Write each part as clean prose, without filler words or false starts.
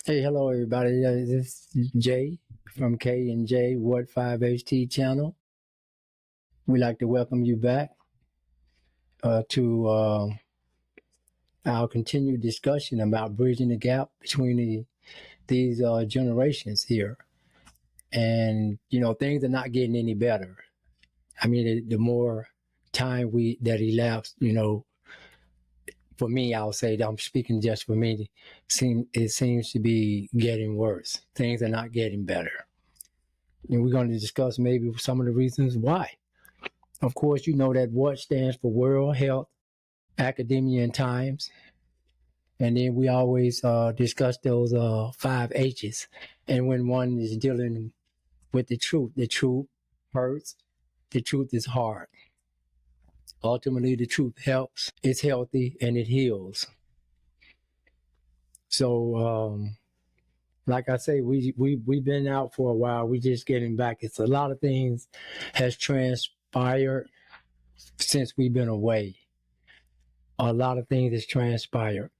Hey, hello everybody. This is Jay from K and J Ward 5HT channel. We'd like to welcome you back to our continued discussion about bridging the gap between these generations here. And things are not getting any better. I mean, the more time that elapsed, for me, I'll say that I'm speaking just for me. It seems to be getting worse. Things are not getting better. And we're going to discuss maybe some of the reasons why. Of course, you know that WHAT stands for World Health, Academia, and Times. And then we always discuss those 5 H's. And when one is dealing with the truth hurts, the truth is hard. Ultimately, the truth helps, it's healthy, and it heals. So, like I say, we've been out for a while. We're just getting back. It's a lot of things has transpired since we've been away. A lot of things has transpired.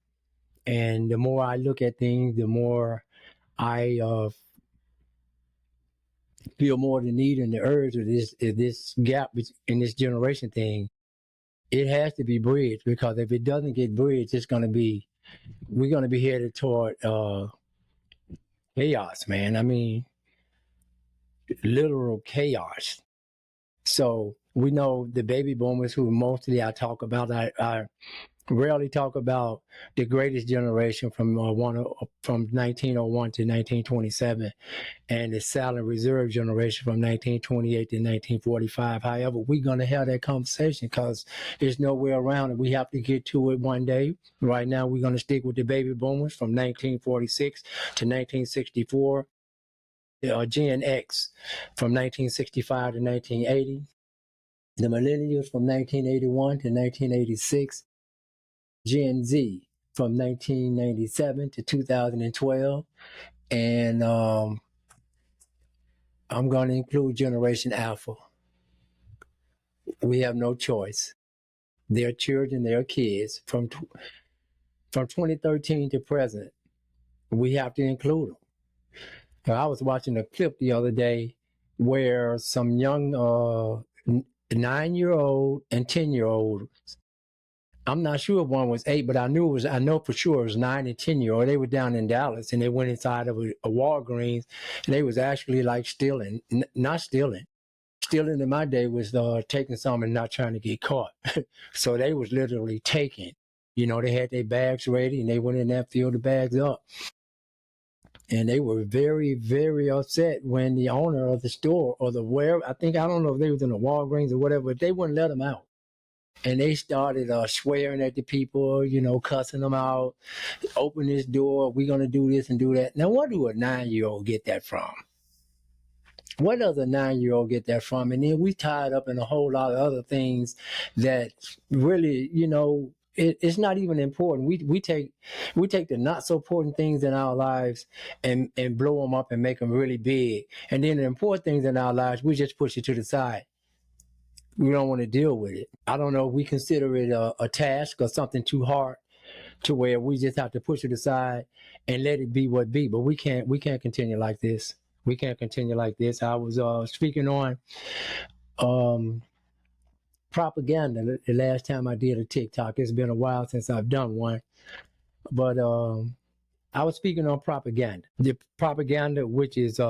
And the more I look at things, the more I feel more the need and the urge of this gap in this generation thing. It has to be bridged, because if it doesn't get bridged, we're going to be headed toward chaos, man. I mean, literal chaos. So we know the baby boomers, who mostly I talk about, I rarely talk about the greatest generation from 1901 to 1927, and the silent reserve generation from 1928 to 1945. However, we're going to have that conversation because there's no way around it. We have to get to it one day. Right now, we're going to stick with the baby boomers from 1946 to 1964, Gen X from 1965 to 1980, the millennials from 1981 to 1986, Gen Z from 1997 to 2012, and I'm going to include Generation Alpha. We have no choice. Their children, their kids, from 2013 to present, we have to include them. I was watching a clip the other day where some young 9-year-old and 10-year-old, I'm not sure if one was 8, but I know for sure it was 9 and 10-year-old. They were down in Dallas, and they went inside of a Walgreens, and they was actually like stealing, not stealing. Stealing in my day was taking some and not trying to get caught. So they was literally taking. They had their bags ready, and they went in there and filled the bags up. And they were very, very upset when the owner of the store or I don't know if they was in the Walgreens or whatever, but they wouldn't let them out. And they started swearing at the people, cussing them out. Open this door. We're going to do this and do that. Now, what do a 9-year-old get that from? Where does a 9-year-old get that from? And then we tied up in a whole lot of other things that really, it's not even important. We take the not so important things in our lives and blow them up and make them really big. And then the important things in our lives, we just push it to the side. We don't want to deal with it. I don't know if we consider it a task or something too hard to where we just have to push it aside and let it be what be. But we can't continue like this. We can't continue like this. I was speaking on propaganda the last time I did a TikTok. It's been a while since I've done one. But I was speaking on propaganda. The propaganda, which is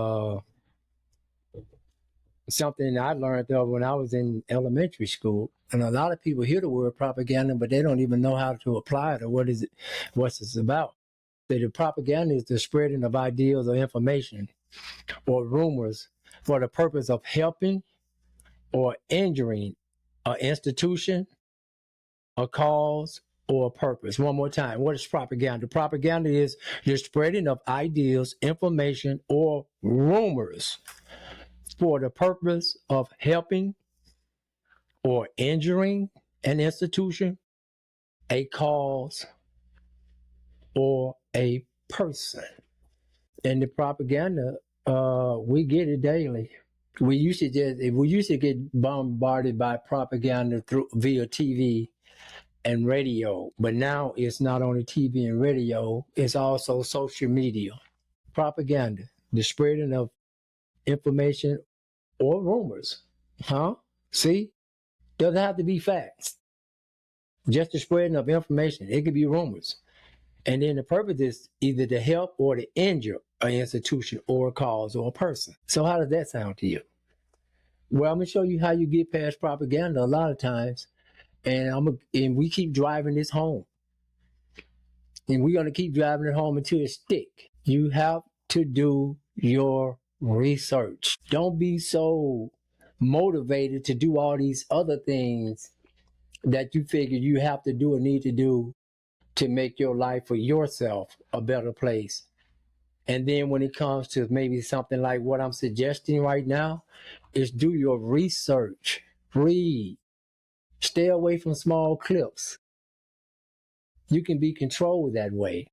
something I learned of when I was in elementary school. And a lot of people hear the word propaganda, but they don't even know how to apply it or what's it's about. So the propaganda is the spreading of ideas or information or rumors for the purpose of helping or injuring an institution, a cause, or a purpose. One more time. What is propaganda? Propaganda is the spreading of ideas, information, or rumors for the purpose of helping or injuring an institution, a cause, or a person. And the propaganda, we get it daily. We used to get bombarded by propaganda via TV and radio, but now it's not only TV and radio, it's also social media. propaganda, the spreading of information or rumors. Huh? See? Doesn't have to be facts. Just the spreading of information. It could be rumors. And then the purpose is either to help or to injure an institution or a cause or a person. So how does that sound to you? Well, I'm gonna show you how you get past propaganda a lot of times, and we keep driving this home, and we're gonna keep driving it home until it stick. You have to do your research. Don't be so motivated to do all these other things that you figure you have to do or need to do to make your life for yourself a better place. And then when it comes to maybe something like what I'm suggesting right now, is do your research, read, stay away from small clips. You can be controlled that way.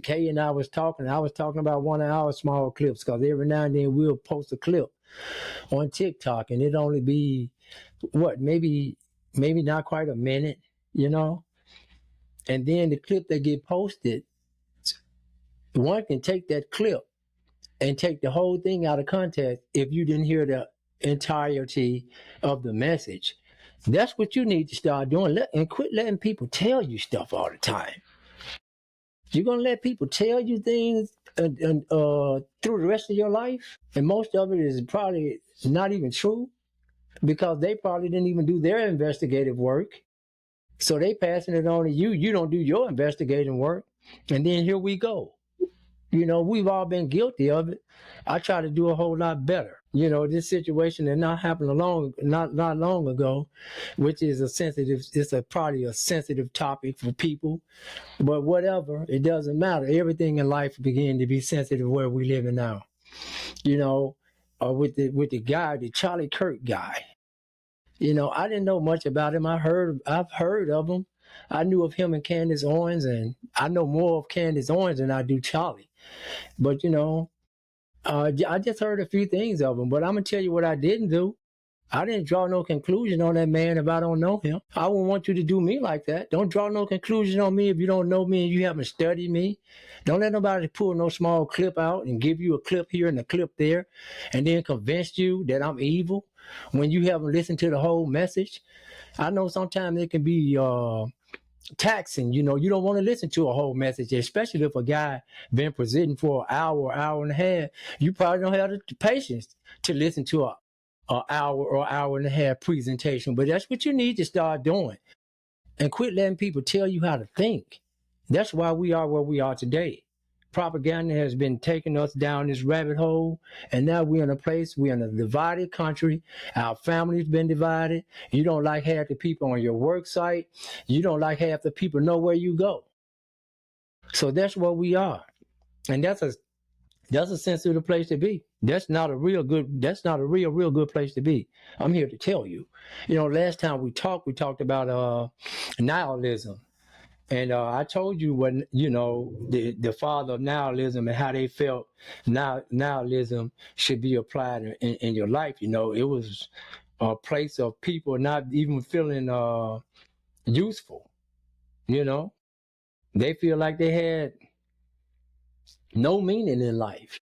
Kay and I was talking about one of our small clips, because every now and then we'll post a clip on TikTok and it'd only be maybe not quite a minute, you know? And then the clip that get posted, one can take that clip and take the whole thing out of context if you didn't hear the entirety of the message. That's what you need to start doing, and quit letting people tell you stuff all the time. You're going to let people tell you things through the rest of your life, and most of it is probably not even true, because they probably didn't even do their investigative work. So they passing it on to you. You don't do your investigating work, and then here we go. You know, we've all been guilty of it. I try to do a whole lot better. You know, this situation that not happened not long ago, which is probably a sensitive topic for people. But whatever, it doesn't matter. Everything in life began to be sensitive where we live in now. You know, with the guy, the Charlie Kirk guy. You know, I didn't know much about him. I've heard of him. I knew of him and Candace Owens, and I know more of Candace Owens than I do Charlie. But, you know, I just heard a few things of him. But I'm going to tell you what I didn't do. I didn't draw no conclusion on that man if I don't know him. I wouldn't want you to do me like that. Don't draw no conclusion on me if you don't know me and you haven't studied me. Don't let nobody pull no small clip out and give you a clip here and a clip there and then convince you that I'm evil when you haven't listened to the whole message. I know sometimes it can be taxing. You know, you don't want to listen to a whole message, especially if a guy been presenting for an hour and a half. You probably don't have the patience to listen to an hour or hour and a half presentation, but that's what you need to start doing, and quit letting people tell you how to think. That's why we are where we are today. Propaganda has been taking us down this rabbit hole, and now we're in a divided country. Our family's been divided. You don't like half the people on your work site. You don't like half the people know where you go. So that's where we are, and that's a sensitive place to be. That's not a real good place to be. I'm here to tell you. You know, last time we talked about nihilism. And I told you when, you know, the father of nihilism and how they felt nihilism should be applied in your life. You know, it was a place of people not even feeling useful. You know, they feel like they had no meaning in life.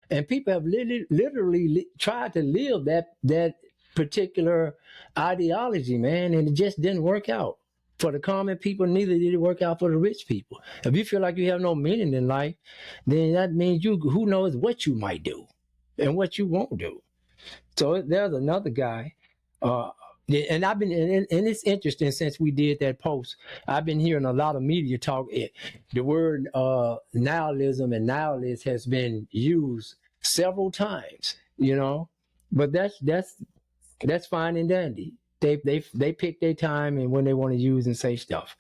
And people have literally tried to live that particular ideology, man, and it just didn't work out. For the common people, neither did it work out for the rich people. If you feel like you have no meaning in life, then that means who knows what you might do and what you won't do. So there's another guy, and I've been, and it's interesting since we did that post, I've been hearing a lot of media talk. The word nihilism and nihilist has been used several times, you know, but that's fine and dandy. They pick their time and when they want to use and say stuff.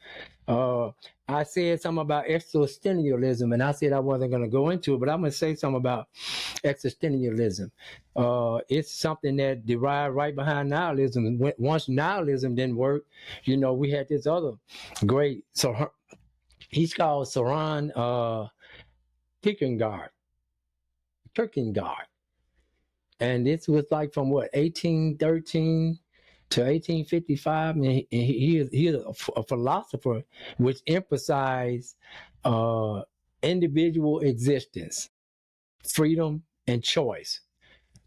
I said something about existentialism, and I said I wasn't going to go into it, but I'm going to say something about existentialism. It's something that derived right behind nihilism. Once nihilism didn't work, you know, we had this other great. So he's called Soren Kierkegaard. And this was like from 1813 to 1855. And he is a philosopher which emphasized individual existence. freedom, and choice,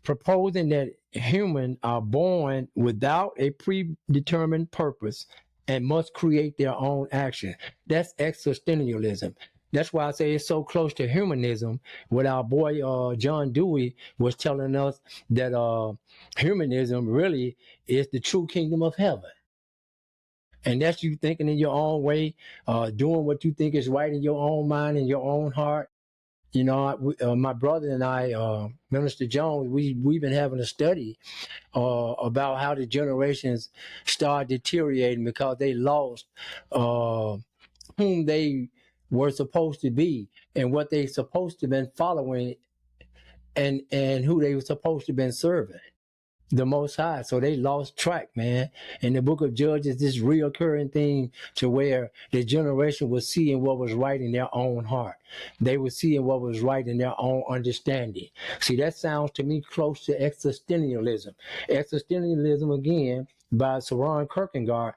proposing that humans are born without a predetermined purpose and must create their own action. That's existentialism. That's why I say it's so close to humanism. What our boy John Dewey was telling us that humanism really is the true kingdom of heaven. And that's you thinking in your own way, doing what you think is right in your own mind and your own heart. You know, my brother and I, Minister Jones, we've been having a study about how the generations start deteriorating because they lost whom they were supposed to be and what they supposed to been following and who they were supposed to been serving. The Most High. So they lost track, man. In the book of Judges, this reoccurring thing to where the generation was seeing what was right in their own heart. They were seeing what was right in their own understanding. See, that sounds to me close to existentialism. Existentialism, again, by Soren Kierkegaard,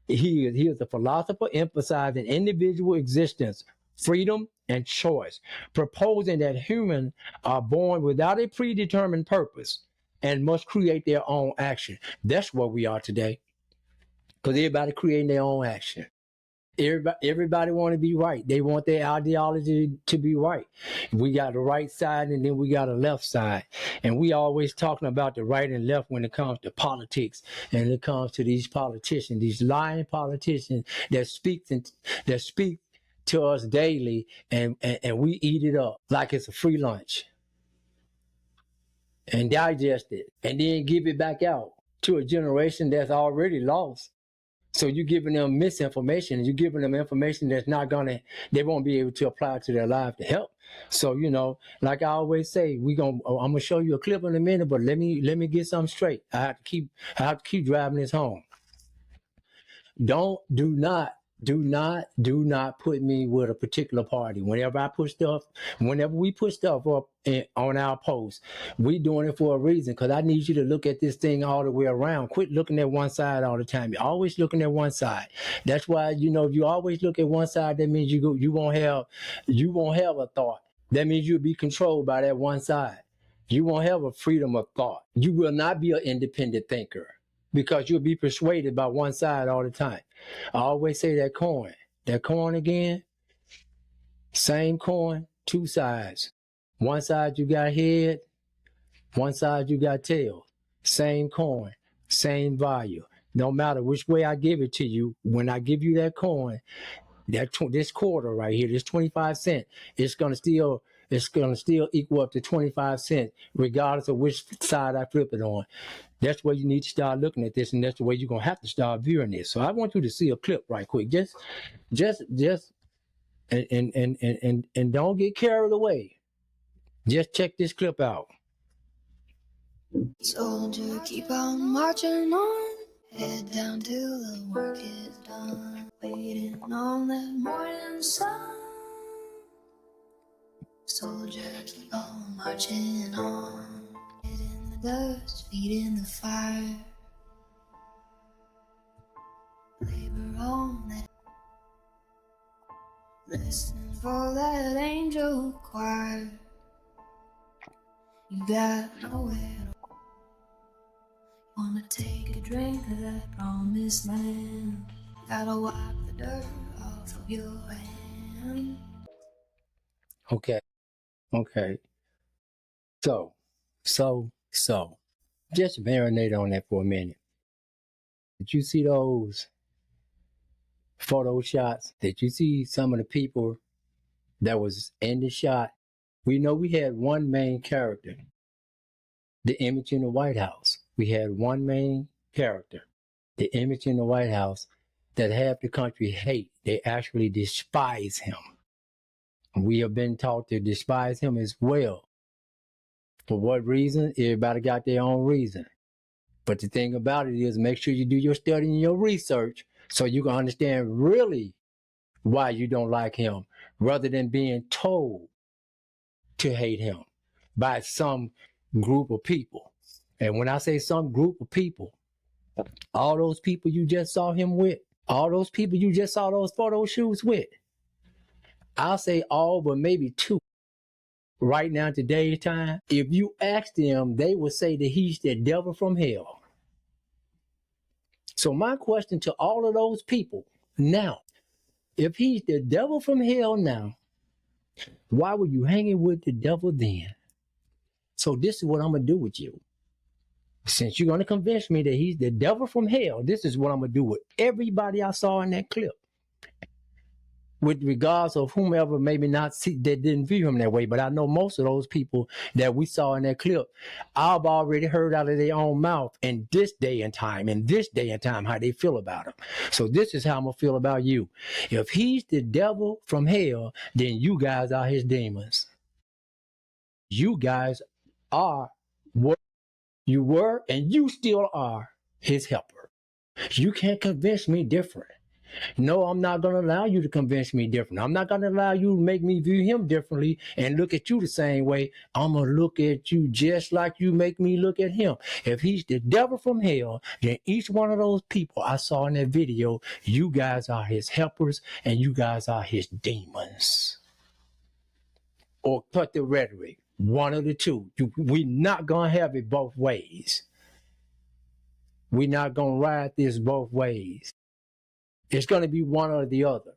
he is a philosopher emphasizing individual existence, freedom, and choice, proposing that humans are born without a predetermined purpose and must create their own action. That's what we are today. Because everybody creating their own action. Everybody want to be right. They want their ideology to be right. We got the right side and then we got a left side. And we always talking about the right and left when it comes to politics and it comes to these politicians, these lying politicians that speak to us daily and we eat it up like it's a free lunch and digest it and then give it back out to a generation that's already lost. So you're giving them misinformation and you're giving them information that's not they won't be able to apply to their life to help. So, you know, like I always say, I'm gonna show you a clip in a minute, but let me get something straight. I have to keep driving this home. Do not put me with a particular party. Whenever we put stuff up on our posts, we doing it for a reason. Because I need you to look at this thing all the way around. Quit looking at one side all the time. You're always looking at one side. That's why, you know, if you always look at one side, that means you won't have a thought. That means you'll be controlled by that one side. You won't have a freedom of thought. You will not be an independent thinker because you'll be persuaded by one side all the time. I always say that coin again, same coin, two sides. One side you got head, one side you got tail. Same coin, same value. No matter which way I give it to you, when I give you that coin, this quarter right here, this 25 cents, it's gonna still equal up to 25 cents, regardless of which side I flip it on. That's where you need to start looking at this, and that's the way you're gonna have to start viewing this. So I want you to see a clip right quick. Just and don't get carried away. Just check this clip out. Soldier, keep on marching on, head down till the work is done. Waiting on that morning sun. Soldier, keep on marching on. Head in the dust, feet in the fire. Labor on that. Listening for that angel choir. You got nowhere to. Wanna take a drink of that promised land. Gotta wipe the dirt off of your hand. Okay. So, just marinate on that for a minute. Did you see those photo shots? Did you see some of the people that was in the shot? We know we had one main character, the image in the White House. We had one main character, the image in the White House, that half the country hate. They actually despise him. We have been taught to despise him as well. For what reason? Everybody got their own reason. But the thing about it is, make sure you do your study and your research so you can understand really why you don't like him, rather than being told to hate him by some group of people. And when I say some group of people, all those people you just saw him with, all those people you just saw those photo shoots with, I'll say all but maybe two right now, today's time, if you ask them, they will say that he's the devil from hell. So my question to all of those people now, if he's the devil from hell now, why were you hanging with the devil then? So this is what I'm going to do with you. Since you're going to convince me that he's the devil from hell, this is what I'm going to do with everybody I saw in that clip. With regards of whomever maybe not see, that didn't view him that way, but I know most of those people that we saw in that clip, I've already heard out of their own mouth in this day and time, how they feel about him. So this is how I'm going to feel about you. If he's the devil from hell, then you guys are his demons. You guys are what you were, and you still are his helper. You can't convince me different. No, I'm not going to allow you to convince me different. I'm not going to allow you to make me view him differently and look at you the same way. I'm going to look at you just like you make me look at him. If he's the devil from hell, then each one of those people I saw in that video, you guys are his helpers and you guys are his demons. Or cut the rhetoric. One of the two. We're not going to have it both ways. We're not going to ride this both ways. It's going to be one or the other.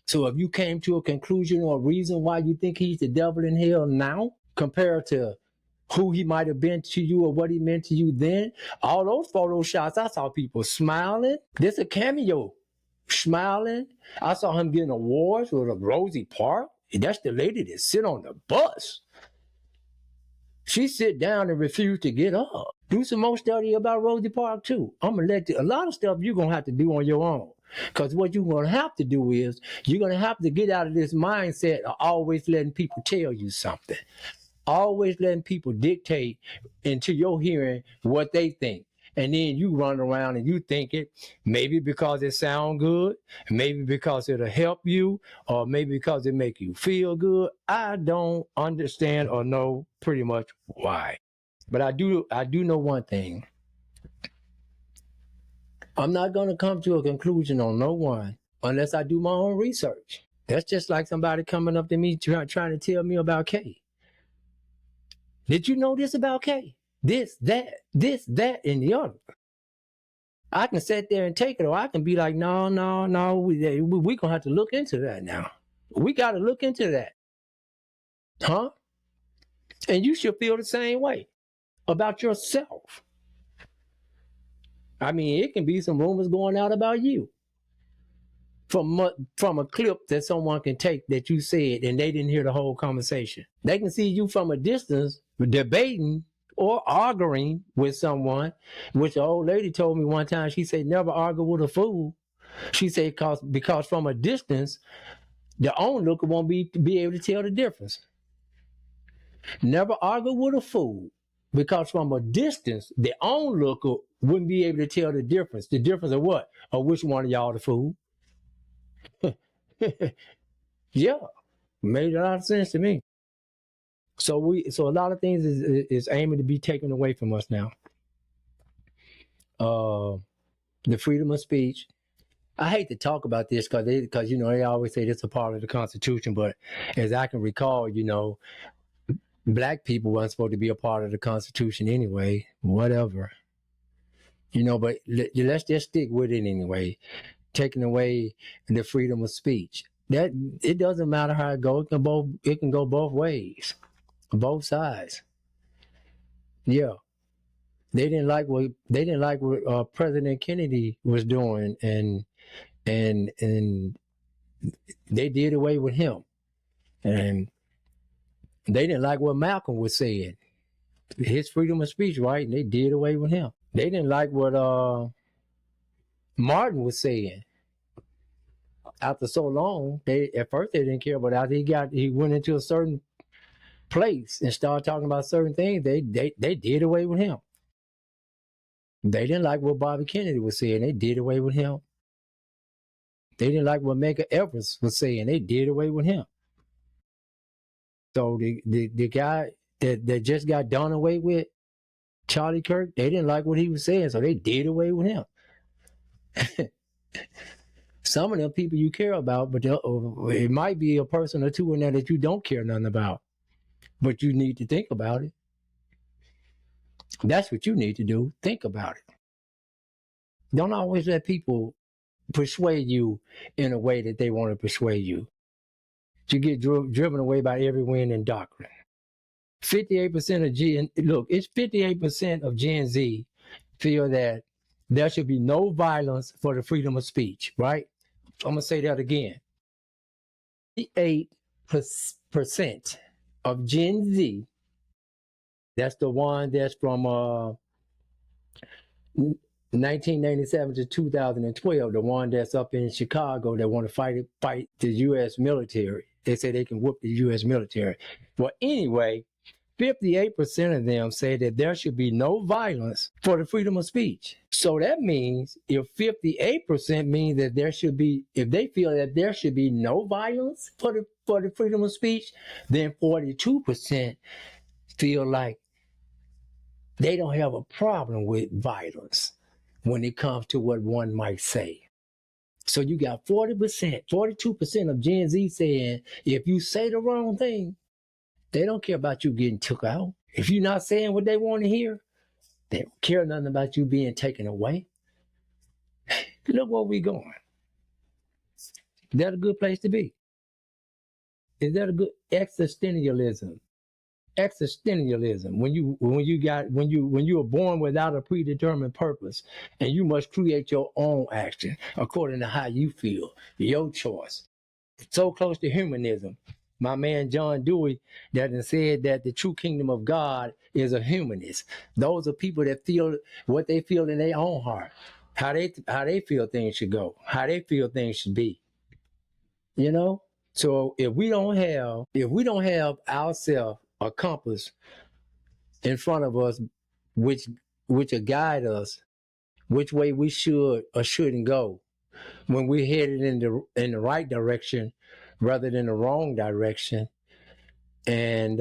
So if you came to a conclusion or a reason why you think he's the devil in hell now, compared to who he might have been to you or what he meant to you then, all those photo shots, I saw people smiling. This a cameo. Smiling. I saw him getting awards with a Rosie Park. That's the lady that sit on the bus. She sit down and refuse to get up. Do some more study about Rosie Park too. I'm going to let you, a lot of stuff you're going to have to do on your own. Because what you're going to have to do is, you're going to have to get out of this mindset of always letting people tell you something. Always letting people dictate into your hearing what they think. And then you run around and you think it, maybe because it sounds good, maybe because it'll help you, or maybe because it make you feel good. I don't understand or know pretty much why. But I do know one thing. I'm not going to come to a conclusion on no one unless I do my own research. That's just like somebody coming up to me trying to tell me about Kay. Did you know this about Kay? This, that, and the other. I can sit there and take it, or I can be like, no, we're going to have to look into that now. We got to look into that. Huh? And you should feel the same way about yourself. I mean, it can be some rumors going out about you from a clip that someone can take that you said and they didn't hear the whole conversation. They can see you from a distance debating or arguing with someone, which the old lady told me one time. She said, never argue with a fool. She said, because from a distance, the onlooker won't be able to tell the difference. Never argue with a fool, because from a distance, the onlooker wouldn't be able to tell the difference. The difference of what? Of which one of y'all the fool? Yeah, made a lot of sense to me. So a lot of things is aiming to be taken away from us now. The freedom of speech. I hate to talk about this because they always say this is a part of the Constitution, but as I can recall, black people weren't supposed to be a part of the Constitution anyway. Whatever, but let's just stick with it anyway. Taking away the freedom of speech. That it doesn't matter how it goes. It can go both ways, both sides. Yeah, they didn't like what President Kennedy was doing, and they did away with him, and they didn't like what Malcolm was saying, his freedom of speech, right? And they did away with him. They didn't like what Martin was saying. After so long, at first they didn't care, but after he went into a certain place and started talking about certain things, they did away with him. They didn't like what Bobby Kennedy was saying. They did away with him. They didn't like what Medgar Evers was saying. They did away with him. So the guy that just got done away with, Charlie Kirk, they didn't like what he was saying, so they did away with him. Some of them people you care about, but it might be a person or two in there that you don't care nothing about. But you need to think about it. That's what you need to do. Think about it. Don't always let people persuade you in a way that they want to persuade you. You get driven away by every wind and doctrine. 58% of it's 58% of Gen Z feel that there should be no violence for the freedom of speech, right? I'm going to say that again. 58% of Gen Z, that's the one that's from 1997 to 2012, the one that's up in Chicago that want to fight the U.S. military. They say they can whoop the U.S. military. Well, anyway, 58% of them say that there should be no violence for the freedom of speech. So that means if 58% means that there should be, if they feel that there should be no violence for the freedom of speech, then 42% feel like they don't have a problem with violence when it comes to what one might say. So you got 40%, 42% of Gen Z saying if you say the wrong thing, they don't care about you getting took out. If you're not saying what they want to hear, they don't care nothing about you being taken away. Look where we going. Is that a good place to be? Is that a good existentialism? Existentialism. When you are born without a predetermined purpose, and you must create your own action according to how you feel, your choice. So close to humanism. My man John Dewey that said that the true kingdom of God is a humanist. Those are people that feel what they feel in their own heart, how they feel things should go, how they feel things should be. You know? So if we don't have ourselves a compass in front of us, which will guide us which way we should or shouldn't go, when we're headed in the right direction rather than the wrong direction, and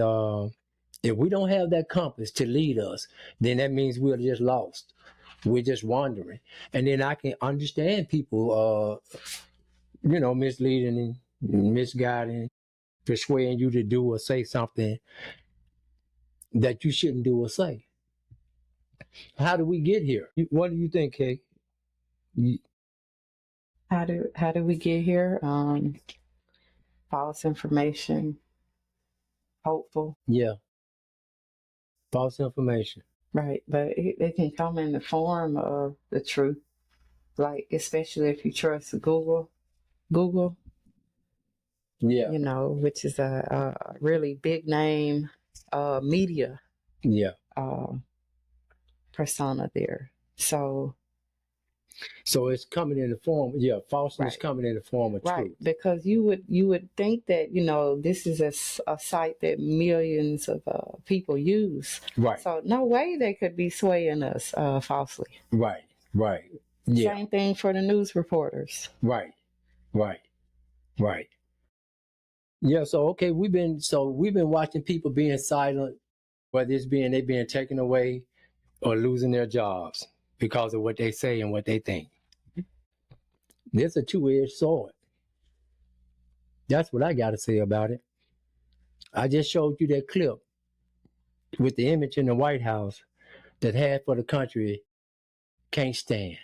if we don't have that compass to lead us, then that means we're just lost. We're just wandering. And then I can understand people, misleading and misguiding, persuading you to do or say something that you shouldn't do or say. How do we get here? What do you think, Kay? How do we get here? False information, hopeful. Yeah. False information. Right, but it can come in the form of the truth. Like, especially if you trust Google. Yeah. Which is a really big name media. Yeah. Persona there. So it's coming in the form, falseness right. Coming in the form of truth. Right, because you would think that, this is a site that millions of people use. Right. So no way they could be swaying us falsely. Right. Yeah. Same thing for the news reporters. Right. Yeah, so okay, we've been watching people being silent, whether it's they being taken away or losing their jobs because of what they say and what they think. There's a two-edged sword. That's what I got to say about it. I just showed you that clip with the image in the White House that half of the country can't stand.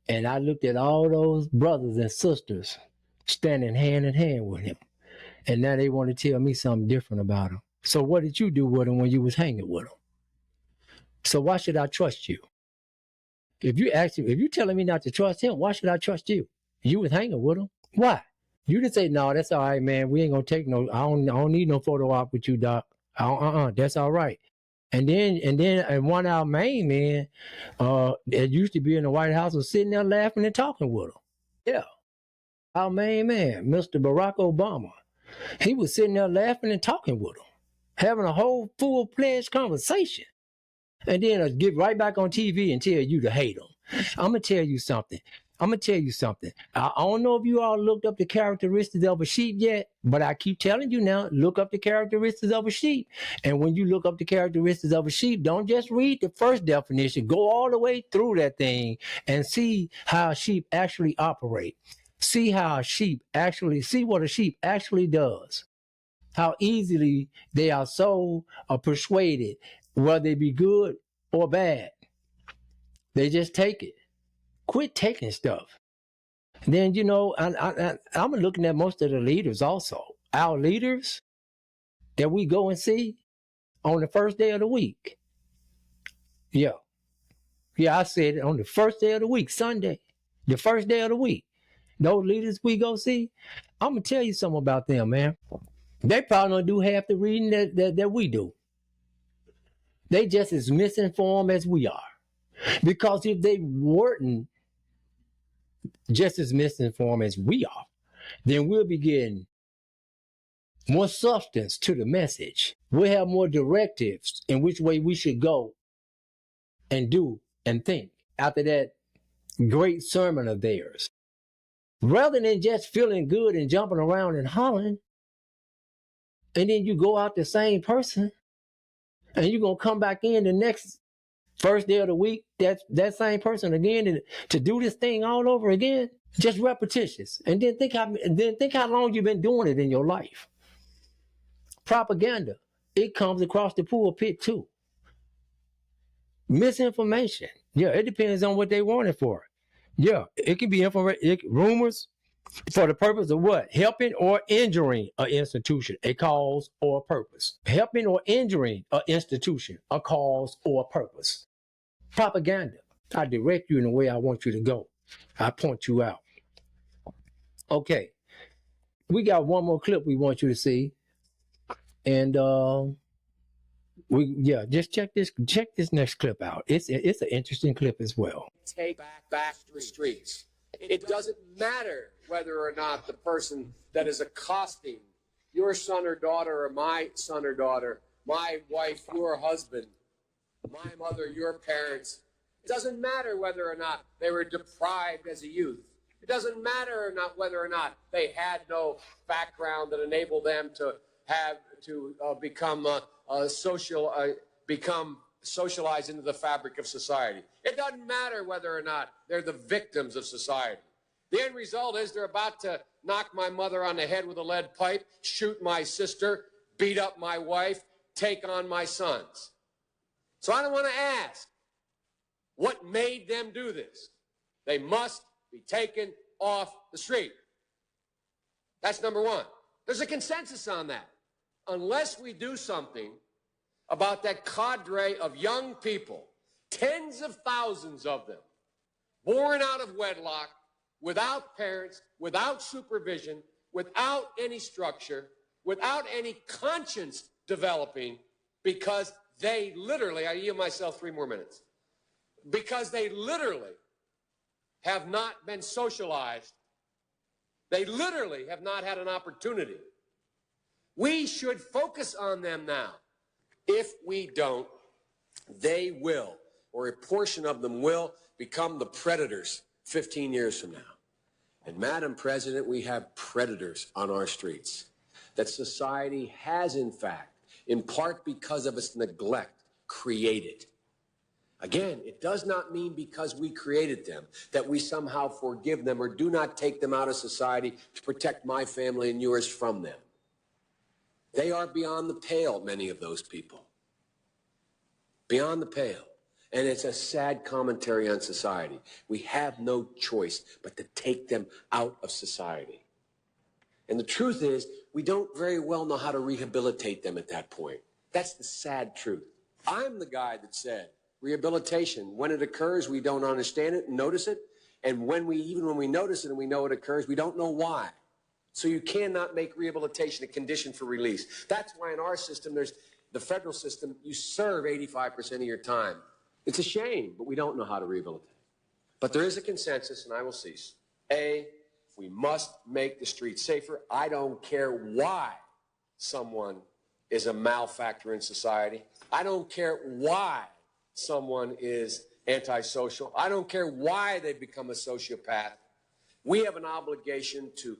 And I looked at all those brothers and sisters standing hand in hand with him. And now they want to tell me something different about him. So what did you do with him when you was hanging with him? So why should I trust you? If you're telling me not to trust him, why should I trust you? You was hanging with him. Why? You didn't say, no, that's all right, man. We ain't gonna take no. I don't need no photo op with you, doc. That's all right. And one of our main men, that used to be in the White House, was sitting there laughing and talking with him. Yeah, our main man, Mr. Barack Obama, he was sitting there laughing and talking with him, having a whole full-fledged conversation. And then get right back on TV and tell you to hate him. I'm going to tell you something. I'm going to tell you something. I don't know if you all looked up the characteristics of a sheep yet, but I keep telling you now, look up the characteristics of a sheep. And when you look up the characteristics of a sheep, don't just read the first definition. Go all the way through that thing and see how a sheep actually operate. See how a sheep actually, see what a sheep actually does. How easily they are sold or persuaded, whether it be good or bad. They just take it. Quit taking stuff. Then, I'm looking at most of the leaders also. Our leaders that we go and see on the first day of the week. Yeah. Yeah, I said it on the first day of the week, Sunday. The first day of the week. Those leaders we go see, I'm going to tell you something about them, man. They probably don't do half the reading that we do. They just as misinformed as we are. Because if they weren't just as misinformed as we are, then we'll be getting more substance to the message. We'll have more directives in which way we should go and do and think after that great sermon of theirs. Rather than just feeling good and jumping around and hollering, and then you go out the same person, and you're going to come back in the next first day of the week, that same person again to do this thing all over again. Just repetitious. And then think how long you've been doing it in your life. Propaganda. It comes across the pulpit too. Misinformation. Yeah, it depends on what they want it for. Yeah, it can be rumors for the purpose of what? Helping or injuring an institution, a cause or a purpose. Helping or injuring an institution, a cause or a purpose. Propaganda. I direct you in the way I want you to go. I point you out. Okay. We got one more clip we want you to see. And just check this next clip out. It's an interesting clip as well. Take back the streets. It doesn't matter whether or not the person that is accosting your son or daughter or my son or daughter, my wife, your husband, my mother, your parents. It doesn't matter whether or not they were deprived as a youth. It doesn't matter or not whether or not they had no background that enabled them to become socialized into the fabric of society. It doesn't matter whether or not they're the victims of society. The end result is they're about to knock my mother on the head with a lead pipe, shoot my sister, beat up my wife, take on my sons. So I don't want to ask what made them do this. They must be taken off the street. That's number one. There's a consensus on that. Unless we do something about that cadre of young people, tens of thousands of them, born out of wedlock, without parents, without supervision, without any structure, without any conscience developing, because they literally, I yield myself 3 more minutes, because they literally have not been socialized. They literally have not had an opportunity. We should focus on them now. If we don't, they will, or a portion of them will, become the predators 15 years from now. And Madam President, we have predators on our streets that society has, in fact, in part because of its neglect, created. Again, it does not mean because we created them that we somehow forgive them or do not take them out of society to protect my family and yours from them. They are beyond the pale, many of those people. Beyond the pale. And it's a sad commentary on society. We have no choice but to take them out of society. And the truth is, we don't very well know how to rehabilitate them at that point. That's the sad truth. I'm the guy that said, rehabilitation, when it occurs, we don't understand it and notice it. And even when we notice it and we know it occurs, we don't know why. So you cannot make rehabilitation a condition for release. That's why in our system, there's the federal system, you serve 85% of your time. It's a shame, but we don't know how to rehabilitate. But there is a consensus, and I will cease. A, we must make the streets safer. I don't care why someone is a malefactor in society. I don't care why someone is antisocial. I don't care why they become a sociopath. We have an obligation to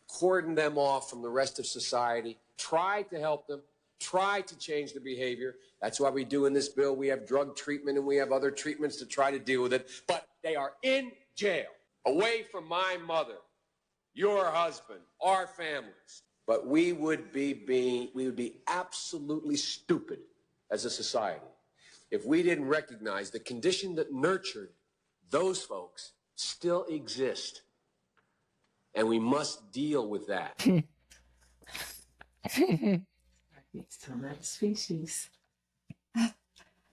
cordon them off from the rest of society, try to help them, try to change their behavior. That's why we do in this bill. We have drug treatment and we have other treatments to try to deal with it. But they are in jail, away from my mother, your husband, our families. But we would be absolutely stupid as a society if we didn't recognize the condition that nurtured those folks still exist. And we must deal with that. It's another species.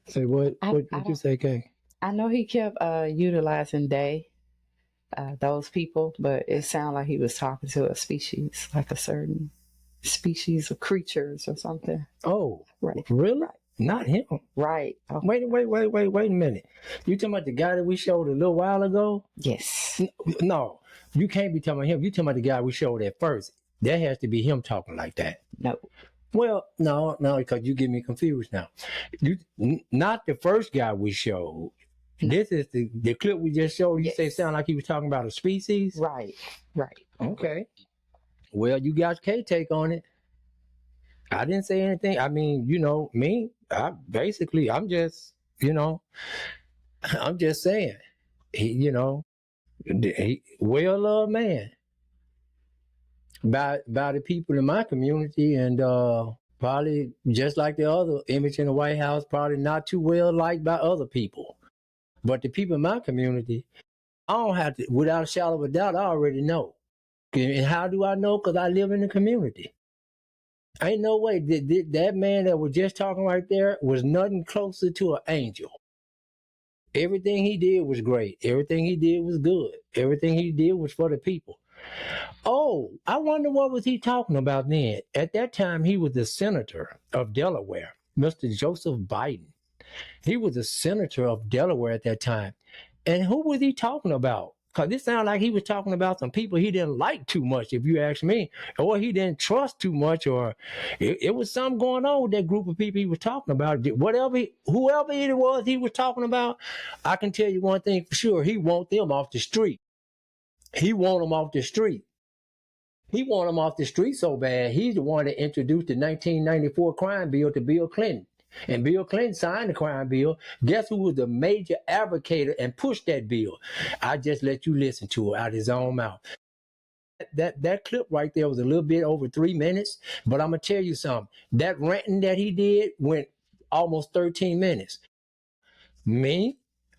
Say what? What you say, Kay? I know he kept utilizing they, those people, but it sounded like he was talking to a species, like a certain species of creatures or something. Oh, Right. really? Right. Not him. Right. Oh, Wait a minute. You talking about the guy that we showed a little while ago? yes. No, you can't be talking about him. You talking about the guy we showed at first. That has to be him talking like that. No. Well, no, because you get me confused now. Not the first guy we showed. This is the clip we just showed. You Yes. say sound like he was talking about a species? Right. Right. Okay. Well, you got K take on it. I didn't say anything. I mean, me, I'm just, I'm just saying, he well-loved man by the people in my community, and probably just like the other image in the White House, probably not too well liked by other people. But the people in my community, I don't have to, without a shadow of a doubt, I already know. And how do I know? Because I live in the community. Ain't no way that man that was just talking right there was nothing closer to an angel. Everything he did was great. Everything he did was good. Everything he did was for the people. Oh, I wonder what was he talking about then? At that time, he was the senator of Delaware, Mr. Joseph Biden. He was a senator of Delaware at that time. And who was he talking about? Because this sounded like he was talking about some people he didn't like too much, if you ask me, or he didn't trust too much, or it was something going on with that group of people he was talking about. Whoever it was he was talking about, I can tell you one thing for sure. He want them off the street. He want them off the street. He want them off the street so bad, he's the one that introduced the 1994 crime bill to Bill Clinton. And Bill Clinton signed the crime bill. Guess who was the major advocator and pushed that bill? I just let you listen to it out of his own mouth. That clip right there was a little bit over 3 minutes, but I'm going to tell you something. That ranting that he did went almost 13 minutes. Me?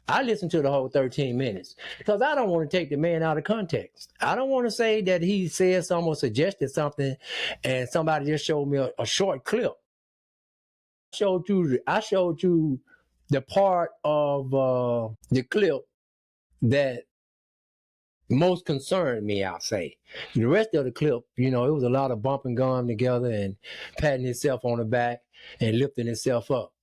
I listened to the whole 13 minutes because I don't want to take the man out of context. I don't want to say that he said something or suggested something and somebody just showed me a short clip. I showed you the part of the clip that most concerned me, I'll say. The rest of the clip, it was a lot of bumping gum together and patting himself on the back and lifting himself up,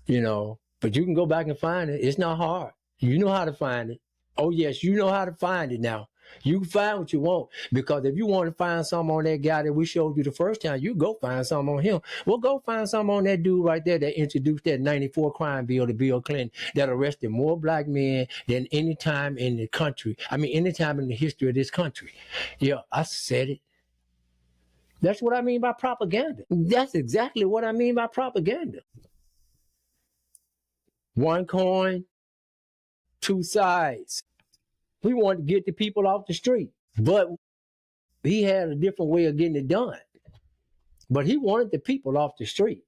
But you can go back and find it. It's not hard. You know how to find it. Oh, yes, you know how to find it now. You can find what you want, because if you want to find something on that guy that we showed you the first time, you go find something on him. Well, go find something on that dude right there that introduced that 94 crime bill to Bill Clinton that arrested more black men than any time in the country. I mean, any time in the history of this country. Yeah, I said it. That's what I mean by propaganda. That's exactly what I mean by propaganda. One coin, two sides. He wanted to get the people off the street, but he had a different way of getting it done. But he wanted the people off the street.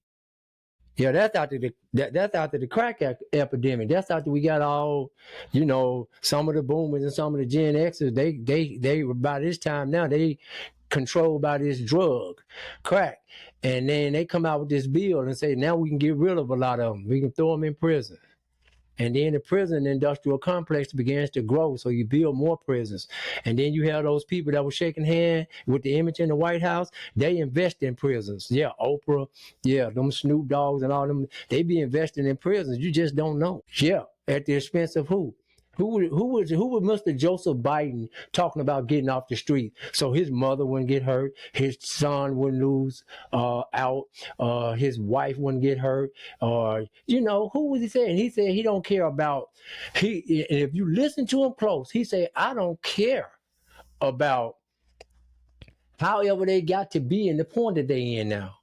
Yeah, that's after the crack epidemic. That's after we got all, some of the boomers and some of the Gen Xers. They by this time now they controlled by this drug, crack, and then they come out with this bill and say now we can get rid of a lot of them. We can throw them in prison. And then the prison industrial complex begins to grow, so you build more prisons. And then you have those people that were shaking hands with the image in the White House. They invest in prisons. Yeah, Oprah, yeah, them Snoop Dogs and all them, they be investing in prisons. You just don't know. Yeah, at the expense of who? Who was Mr. Joseph Biden talking about getting off the street so his mother wouldn't get hurt, his son wouldn't lose out, his wife wouldn't get hurt, or who was he saying? He said he don't care about he. And if you listen to him close, he said I don't care about however they got to be in the point that they in now.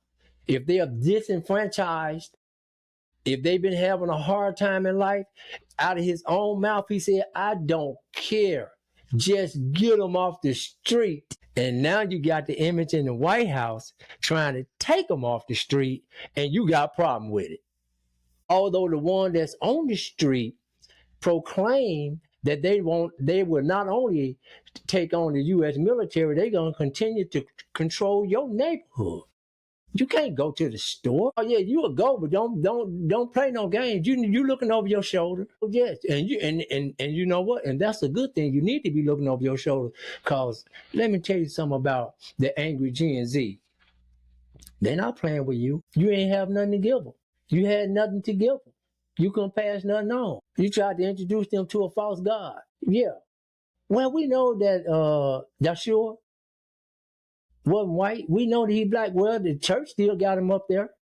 If they are disenfranchised, if they've been having a hard time in life, out of his own mouth, he said, I don't care. Just get them off the street. And now you got the image in the White House trying to take them off the street, and you got a problem with it. Although the one that's on the street proclaim that they will not only take on the U.S. military, they're going to continue to control your neighborhood. You can't go to the store. Oh yeah, you will go, but don't play no games. You looking over your shoulder. Yes, and you know what? And that's a good thing. You need to be looking over your shoulder, cause let me tell you something about the angry Gen Z. They're not playing with you. You ain't have nothing to give them. You had nothing to give them. You couldn't pass nothing on. You tried to introduce them to a false god. Yeah. Well, we know that Yeshua wasn't white. We know that he black. Well, the church still got him up there.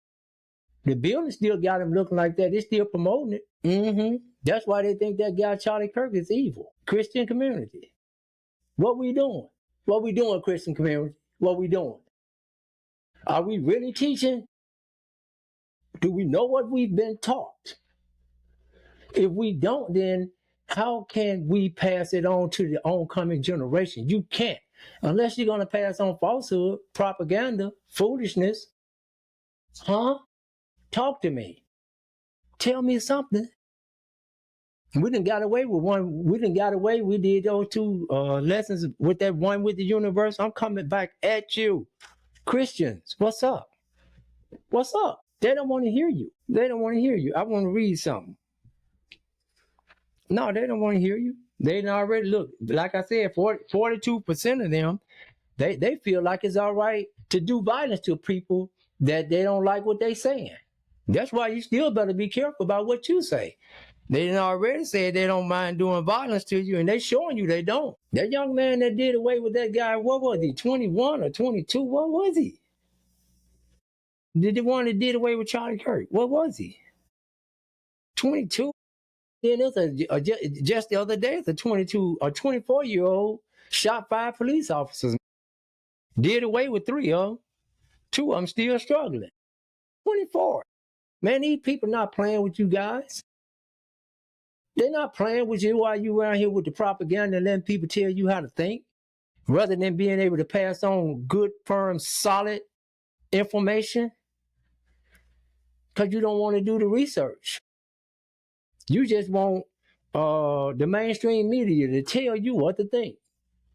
The building still got him looking like that. They're still promoting it. That's why they think that guy Charlie Kirk is evil. Christian community. What we doing? What we doing, Christian community? What we doing? Are we really teaching? Do we know what we've been taught? If we don't, then how can we pass it on to the oncoming generation? You can't. Unless you're going to pass on falsehood, propaganda, foolishness. Huh? Talk to me. Tell me something. We done got away with one. We done got away. We did those two lessons with that one with the universe. I'm coming back at you. Christians, what's up? What's up? They don't want to hear you. They don't want to hear you. I want to read something. No, they don't want to hear you. They already, look, like I said, 42% of them, they feel like it's all right to do violence to people that they don't like what they saying. That's why you still better be careful about what you say. They done already said they don't mind doing violence to you, and they showing you they don't. That young man that did away with that guy, what was he, 21 or 22? What was he? The one that did away with Charlie Kirk, what was he? 22? Then there's just the other day, the 22 or 24-year-old shot 5 police officers. Did away with 3 of them. 2 of them still struggling. 24. Man, these people not playing with you guys. They're not playing with you while you around here with the propaganda and letting people tell you how to think, rather than being able to pass on good, firm, solid information, because you don't want to do the research. You just want the mainstream media to tell you what to think,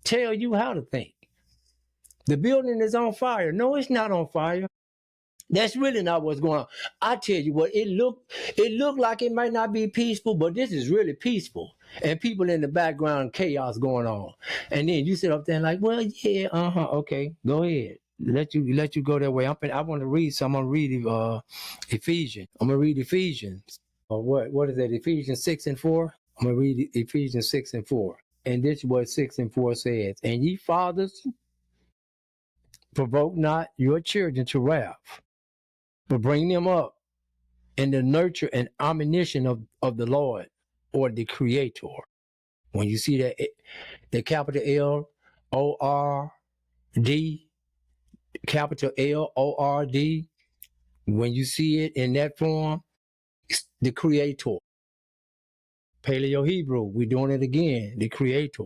tell you how to think. The building is on fire. No, it's not on fire. That's really not what's going on. I tell you what, it looked like it might not be peaceful, but this is really peaceful. And people in the background, chaos going on. And then you sit up there like, well, yeah, okay, go ahead. Let you go that way. I want to read some. I'm gonna read Ephesians. I'm gonna read Ephesians. What is that? Ephesians 6:4. I'm gonna read Ephesians 6:4. And this is what 6:4 says. And ye fathers, provoke not your children to wrath, but bring them up in the nurture and admonition of the Lord, or the Creator. When you see that, the capital L-O-R-D, capital L-O-R-D, when you see it in that form, it's the Creator. Paleo Hebrew, we're doing it again, the Creator.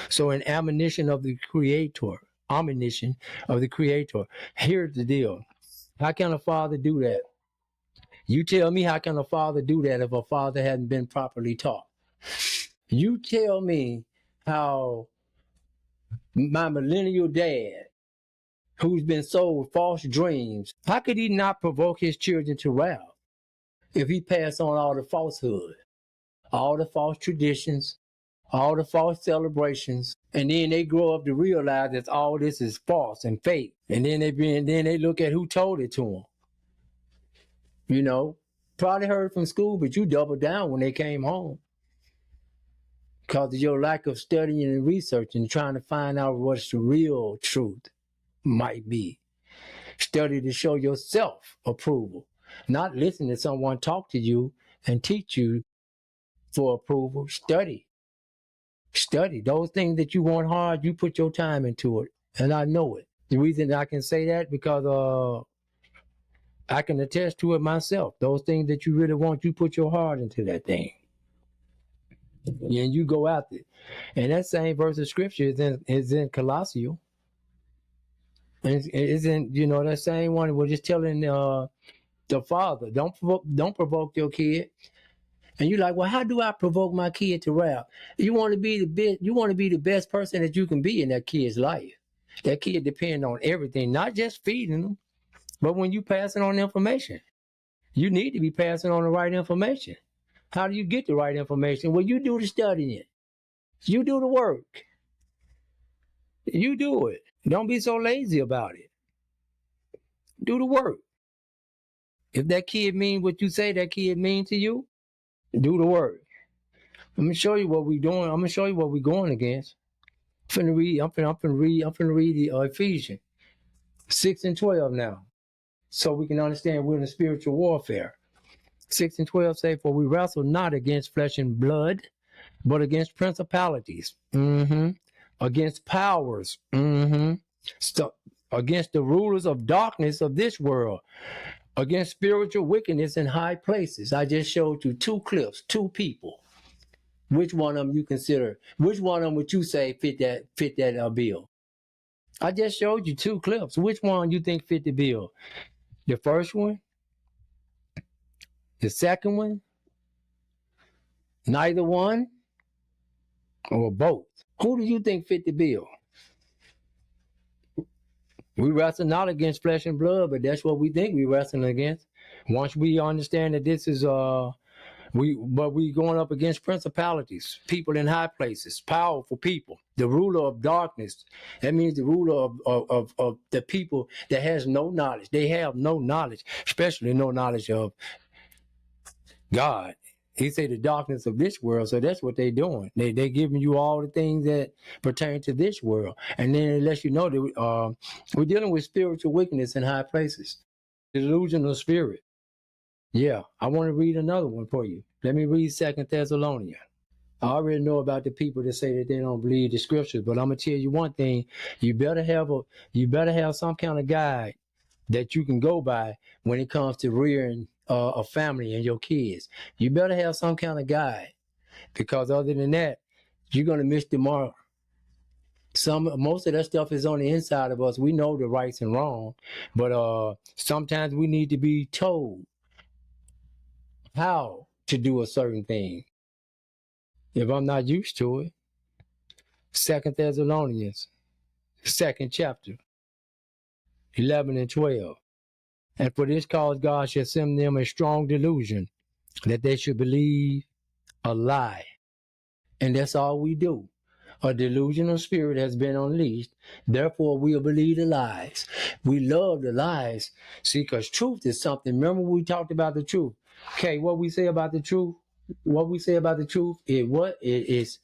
So an admonition of the Creator, admonition of the Creator. Here's the deal. How can a father do that? You tell me, how can a father do that if a father hadn't been properly taught? You tell me how my millennial dad, who's been sold false dreams, how could he not provoke his children to wrath if he passed on all the falsehood, all the false traditions, all the false celebrations, and then they grow up to realize that all this is false and fake, and then they look at who told it to them. You know, probably heard from school, but you doubled down when they came home. because of your lack of studying and researching, trying to find out what's the real truth might be. Study to show yourself approval, not listen to someone talk to you and teach you for approval. Study. Study. Those things that you want hard, you put your time into it. And I know it. The reason I can say that because I can attest to it myself. Those things that you really want, you put your heart into that thing. And you go after it. And that same verse of scripture is in Colossians. It's in, that same one. We're just telling the father, don't provoke your kid. And you're like, well, how do I provoke my kid to rap? You want to be the best person that you can be in that kid's life. That kid depends on everything, not just feeding them, but when you passing on information. You need to be passing on the right information. How do you get the right information? Well, you do the studying. You do the work. You do it. Don't be so lazy about it. Do the work. If that kid mean what you say that kid mean to you, do the work. I'm gonna show you what we're doing. I'm gonna show you what we're going against. I'm finna read the Ephesians 6:12 now, so we can understand we're in a spiritual warfare. 6:12 say, "For we wrestle not against flesh and blood, but against principalities, against powers, against the rulers of darkness of this world, against spiritual wickedness in high places." I just showed you two clips, two people. Which one of them you consider? Which one of them would you say fit that bill? I just showed you two clips. Which one you think fit the bill? The first one? The second one? Neither one? Or both? Who do you think fit the bill? We wrestle not against flesh and blood, but that's what we think we wrestling against. Once we understand that this is we going up against principalities, people in high places, powerful people, the ruler of darkness. That means the ruler of the people that has no knowledge. They have no knowledge, especially no knowledge of God. He said the darkness of this world, so that's what they're doing. They giving you all the things that pertain to this world, and then it lets you know that we're dealing with spiritual wickedness in high places, delusional spirit. Yeah, I want to read another one for you. Let me read 2 Thessalonians. I already know about the people that say that they don't believe the scriptures, but I'm gonna tell you one thing: you better have some kind of guide that you can go by when it comes to rearing a family and your kids. You better have some kind of guide, because other than that, you're gonna miss the mark. Most of that stuff is on the inside of us. We know the rights and wrong, but sometimes we need to be told how to do a certain thing. If I'm not used to it. 2 Thessalonians, 2nd chapter, 11 and 12. And for this cause God shall send them a strong delusion, that they should believe a lie. And that's all we do. A delusional spirit has been unleashed. Therefore, we'll believe the lies. We love the lies. See, because truth is something. Remember we talked about the truth. Okay, what we say about the truth? What we say about the truth is what? It is.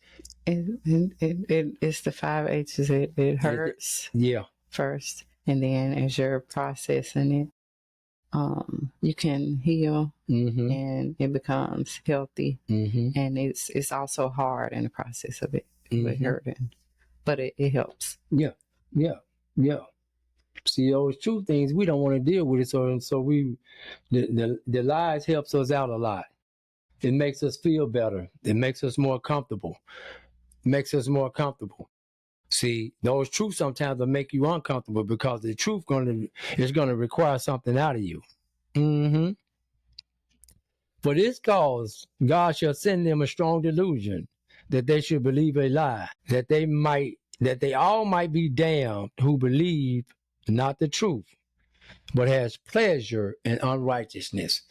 It's the 5 H's. It hurts. Yeah. First. And then as you're processing it, you can heal, and it becomes healthy, and it's also hard in the process of it, with hurting, but it helps. Yeah. See, those true things we don't want to deal with it, so we the lies helps us out a lot. It makes us feel better. It makes us more comfortable. See, those truths sometimes will make you uncomfortable, because the truth is gonna require something out of you. For this cause, God shall send them a strong delusion, that they should believe a lie, that they all might be damned who believe not the truth, but has pleasure in unrighteousness.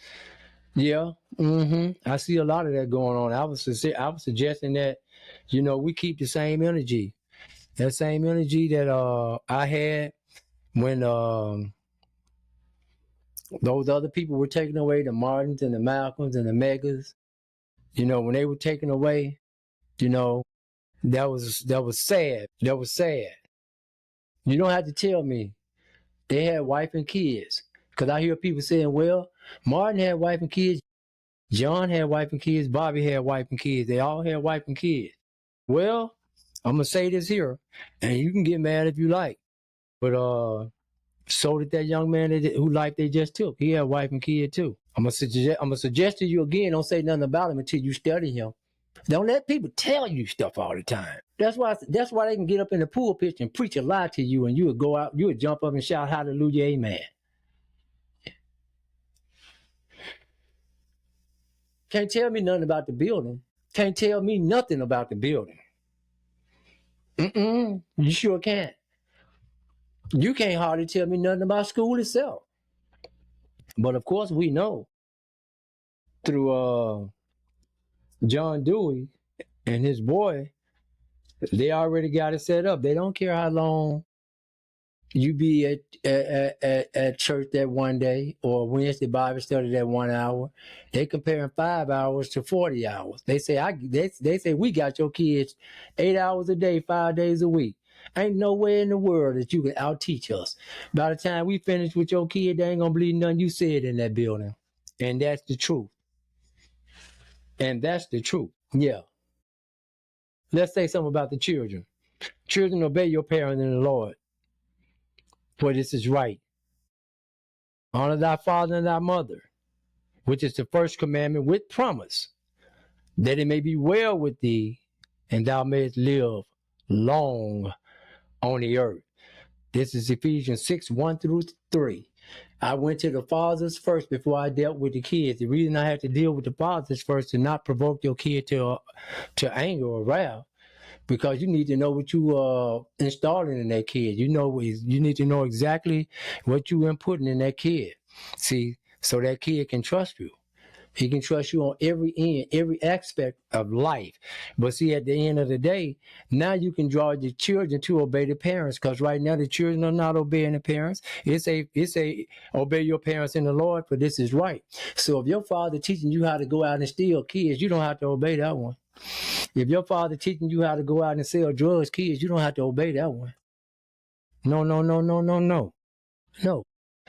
Yeah, I see a lot of that going on. I was suggesting that, we keep the same energy, that same energy that I had when those other people were taken away, the Martins and the Malcolms and the Megas. When they were taken away, That was sad. That was sad. You don't have to tell me they had wife and kids. Because I hear people saying, well, Martin had wife and kids, John had wife and kids, Bobby had wife and kids. They all had wife and kids. Well, I'm going to say this here, and you can get mad if you like. But so did that young man who life they just took. He had wife and kid too. I'm gonna suggest to you again, don't say nothing about him until you study him. Don't let people tell you stuff all the time. That's why they can get up in the pulpit and preach a lie to you, and you would go out, you would jump up and shout hallelujah, amen. Can't tell me nothing about the building. Can't tell me nothing about the building. You sure can't. You can't hardly tell me nothing about school itself. But of course we know through John Dewey and his boy, they already got it set up. They don't care how long you be at church that one day or Wednesday Bible study that 1 hour. They comparing 5 hours to 40 hours. They say they say we got your kids 8 hours a day, 5 days a week. Ain't nowhere in the world that you can out teach us. By the time we finish with your kid, they ain't gonna believe nothing you said in that building. And that's the truth. And that's the truth. Yeah. Let's say something about the children. Children, obey your parents in the Lord, for this is right. Honor thy father and thy mother, which is the first commandment with promise, that it may be well with thee, and thou mayest live long on the earth. This is Ephesians 6, 1-3. I went to the fathers first before I dealt with the kids. The reason I had to deal with the fathers first to not provoke your kid to anger or wrath, because you need to know what you are installing in that kid. You need to know exactly what you inputting in that kid. See, so that kid can trust you. He can trust you on every end, every aspect of life. But see, at the end of the day, now you can draw the children to obey the parents, because right now the children are not obeying the parents. It's a obey your parents in the Lord, for this is right. So if your father teaching you how to go out and steal kids, you don't have to obey that one. If your father teaching you how to go out and sell drugs, kids, you don't have to obey that one. No.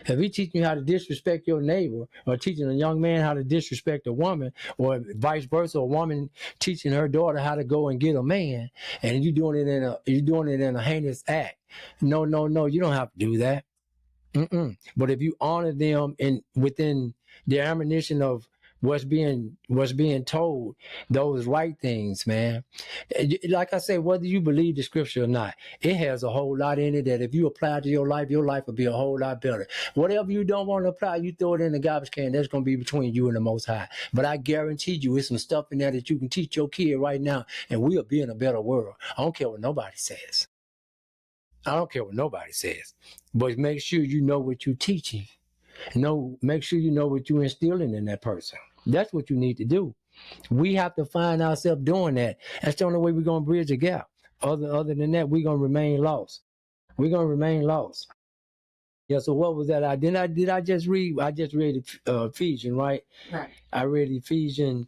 If he teaching you how to disrespect your neighbor, or teaching a young man how to disrespect a woman, or vice versa, a woman teaching her daughter how to go and get a man, and you're doing it in a heinous act. No, you don't have to do that. But if you honor them within the ammunition of what's being told, those right things, man. Like I say, whether you believe the scripture or not, it has a whole lot in it that if you apply it to your life will be a whole lot better. Whatever you don't want to apply, you throw it in the garbage can. That's going to be between you and the Most High. But I guarantee you, it's some stuff in there that you can teach your kid right now, and we'll be in a better world. I don't care what nobody says. But make sure you know what you're teaching. Make sure you know what you're instilling in that person. That's what you need to do. We have to find ourselves doing that. That's the only way we're going to bridge a gap. Other than that, we're going to remain lost. Yeah, so what was that? Did I just read? I just read Ephesians, right? Right. I read Ephesians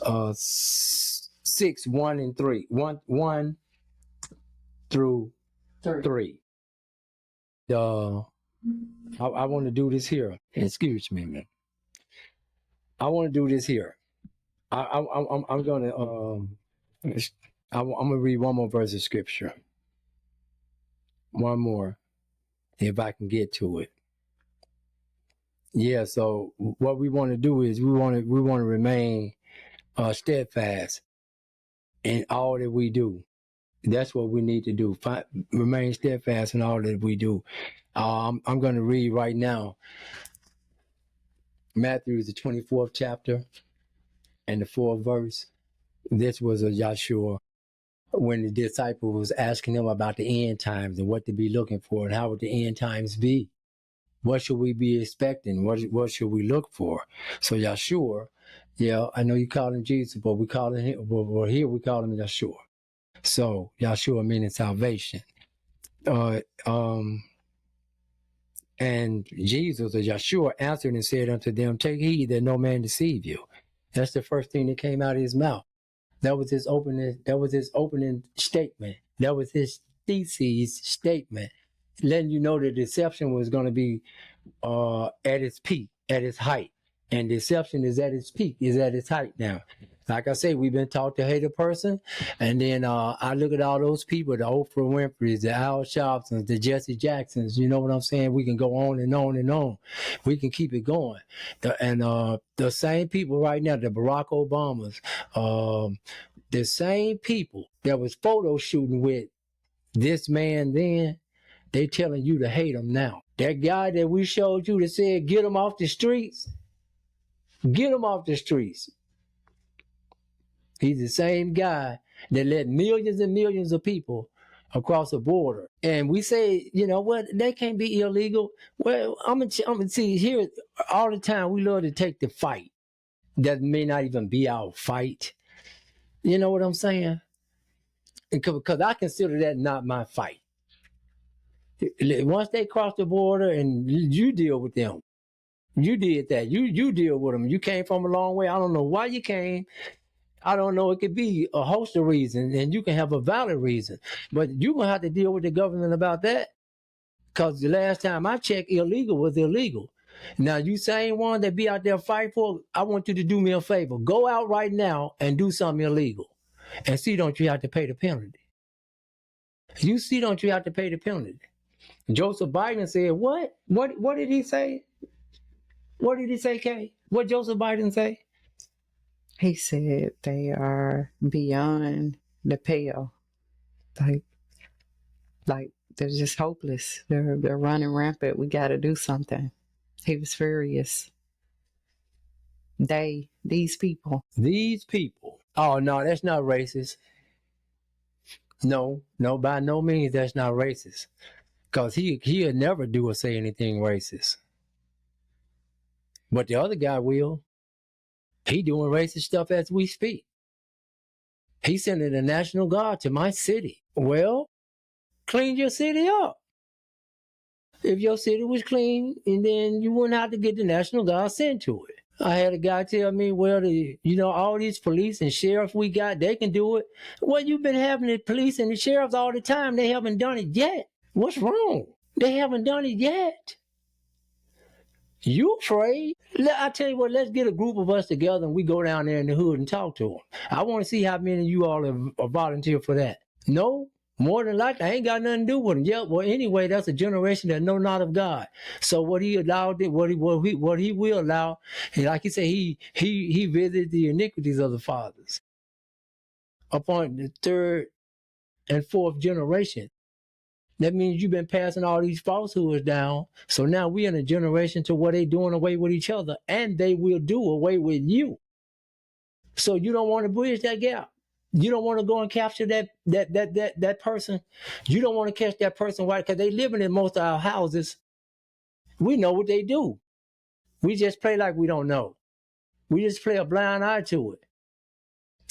6, 1-3. 1 through 3. I want to do this here. Excuse me, man. I want to do this here. I'm gonna read one more verse of scripture. One more, if I can get to it. Yeah. So what we want to do is we want to remain steadfast in all that we do. That's what we need to do. Remain steadfast in all that we do. I'm going to read right now. Matthew, the 24th chapter and the 4th verse. This was a Yahshua when the disciple was asking him about the end times and what to be looking for and how would the end times be. What should we be expecting? What should we look for? So Yahshua, yeah, I know you call him Jesus, but we call him, well, here we call him Yahshua. So Yahshua meaning salvation. And Jesus, or Yahshua, answered and said unto them, take heed that no man deceive you. That's the first thing that came out of his mouth. That was his opening statement. That was his thesis statement, letting you know that deception was going to be at its peak, at its height. And deception is at its peak, is at its height now. Like I say, we've been taught to hate a person. And then I look at all those people, the Oprah Winfrey's, the Al Sharptons, the Jesse Jacksons, you know what I'm saying? We can go on and on and on. We can keep it going. The same people right now, the Barack Obamas, the same people that was photo shooting with this man then, they telling you to hate him now. That guy that we showed you that said, get him off the streets, get him off the streets. He's the same guy that let millions and millions of people across the border. And we say, you know what, that can't be illegal. Well, I'm gonna see here all the time, we love to take the fight. That may not even be our fight. You know what I'm saying? Because I consider that not my fight. Once they cross the border and you deal with them, you did that. You deal with them. You came from a long way. I don't know why you came. I don't know. It could be a host of reasons, and you can have a valid reason. But you're going to have to deal with the government about that. Because the last time I checked, illegal was illegal. Now, you same one that be out there fighting for, I want you to do me a favor. Go out right now and do something illegal. And see, don't you have to pay the penalty. You see, don't you have to pay the penalty. Joseph Biden said, what? What did he say? What did he say, Kay? What Joseph Biden say? He said they are beyond the pale. Like they're just hopeless. They're running rampant. We got to do something. He was furious. These people. Oh, no, that's not racist. No, by no means that's not racist. Because he'll never do or say anything racist. But the other guy will. He doing racist stuff as we speak. He sending the National Guard to my city. Well, clean your city up. If your city was clean, and then you wouldn't have to get the National Guard sent to it. I had a guy tell me, well, all these police and sheriffs we got, they can do it. Well, you've been having the police and the sheriffs all the time. They haven't done it yet. What's wrong? They haven't done it yet. You afraid? I tell you what, let's get a group of us together and we go down there in the hood and talk to them. I want to see how many of you all have volunteered for that. No? More than likely, I ain't got nothing to do with them. Yeah, well, anyway, that's a generation that know not of God. So what he allowed, what he will allow, and like he said, he visited the iniquities of the fathers upon the third and fourth generation. That means you've been passing all these falsehoods down. So now we're in a generation to where they doing away with each other, and they will do away with you. So you don't want to bridge that gap. You don't want to go and capture that person. You don't want to catch that person right because they living in most of our houses. We know what they do. We just play like we don't know. We just play a blind eye to it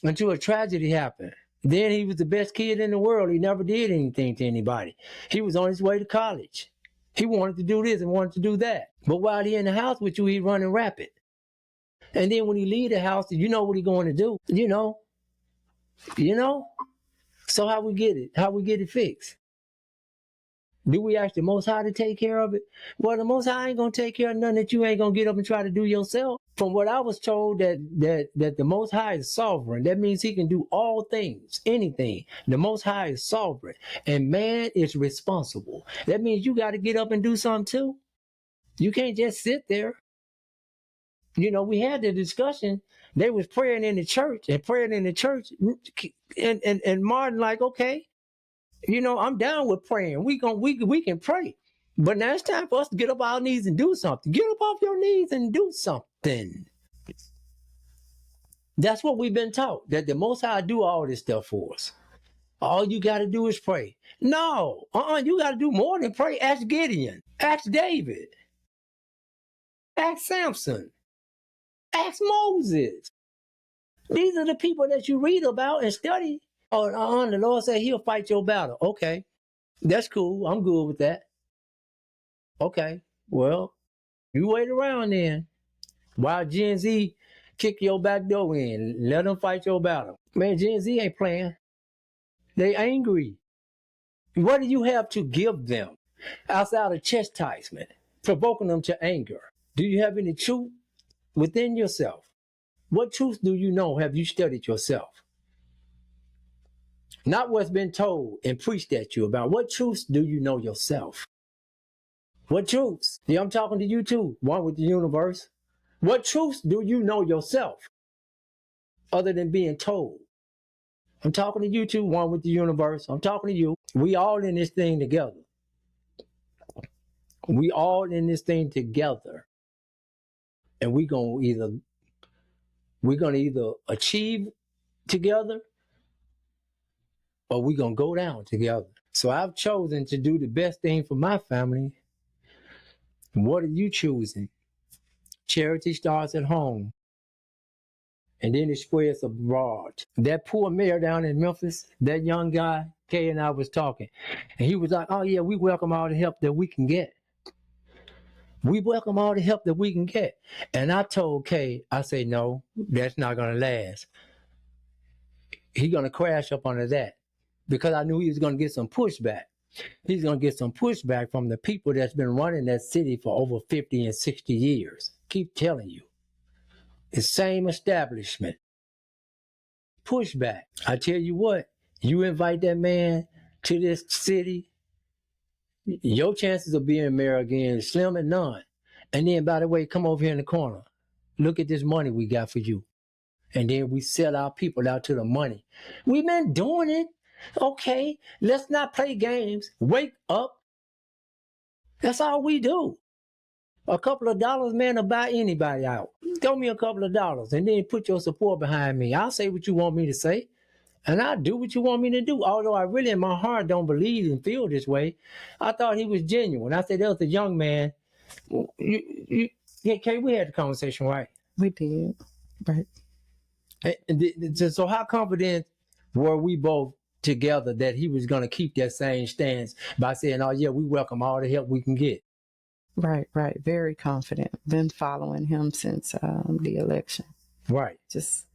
until a tragedy happened. Then he was the best kid in the world. He never did anything to anybody. He was on his way to college. He wanted to do this and wanted to do that. But while he in the house with you, he running rapid. And then when he leave the house, you know what he going to do. You know. So how we get it? How we get it fixed? Do we ask the Most High to take care of it? Well, the Most High ain't gonna take care of nothing that you ain't gonna get up and try to do yourself. From what I was told, that the Most High is sovereign. That means He can do all things, anything. The Most High is sovereign, and man is responsible. That means you got to get up and do something too. You can't just sit there. We had the discussion. They was praying in the church, and Martin like, okay. I'm down with praying. We can pray. But now it's time for us to get up our knees and do something. Get up off your knees and do something. That's what we've been taught, that the Most High do all this stuff for us. All you got to do is pray. No, you got to do more than pray. Ask Gideon. Ask David. Ask Samson. Ask Moses. These are the people that you read about and study. The Lord said He'll fight your battle. Okay. That's cool. I'm good with that. Okay. Well, you wait around then. While Gen Z kick your back door in, let them fight your battle. Man, Gen Z ain't playing. They angry. What do you have to give them outside of chastisement, provoking them to anger? Do you have any truth within yourself? What truth do you know? Have you studied yourself? Not what's been told and preached at you about. What truths do you know yourself? What truths? Yeah, I'm talking to you too, one with the universe. What truths do you know yourself other than being told? I'm talking to you too, one with the universe. I'm talking to you. We all in this thing together. We all in this thing together. And we're gonna either achieve together or we're gonna go down together. So I've chosen to do the best thing for my family. What are you choosing? Charity starts at home. And then it spreads abroad. That poor mayor down in Memphis, that young guy, Kay and I was talking, and he was like, oh yeah, we welcome all the help that we can get. We welcome all the help that we can get. And I told Kay, I say, no, that's not gonna last. He's gonna crash up under that. Because I knew he was gonna get some pushback. He's gonna get some pushback from the people that's been running that city for over 50 and 60 years. Keep telling you. The same establishment. Pushback. I tell you what, you invite that man to this city, your chances of being mayor again is slim and none. And then, by the way, come over here in the corner. Look at this money we got for you. And then we sell our people out to the money. We've been doing it. Okay, let's not play games. Wake up. That's all we do. A couple of dollars, man, will buy anybody out. Throw me a couple of dollars and then put your support behind me. I'll say what you want me to say. And I'll do what you want me to do. Although I really in my heart don't believe and feel this way. I thought he was genuine. I said, there was a young man. Kay, we had the conversation, right? We did. Right. So how confident were we both together that he was going to keep that same stance by saying, oh yeah, we welcome all the help we can get? Right. Very confident. Been following him since the election. Right. Just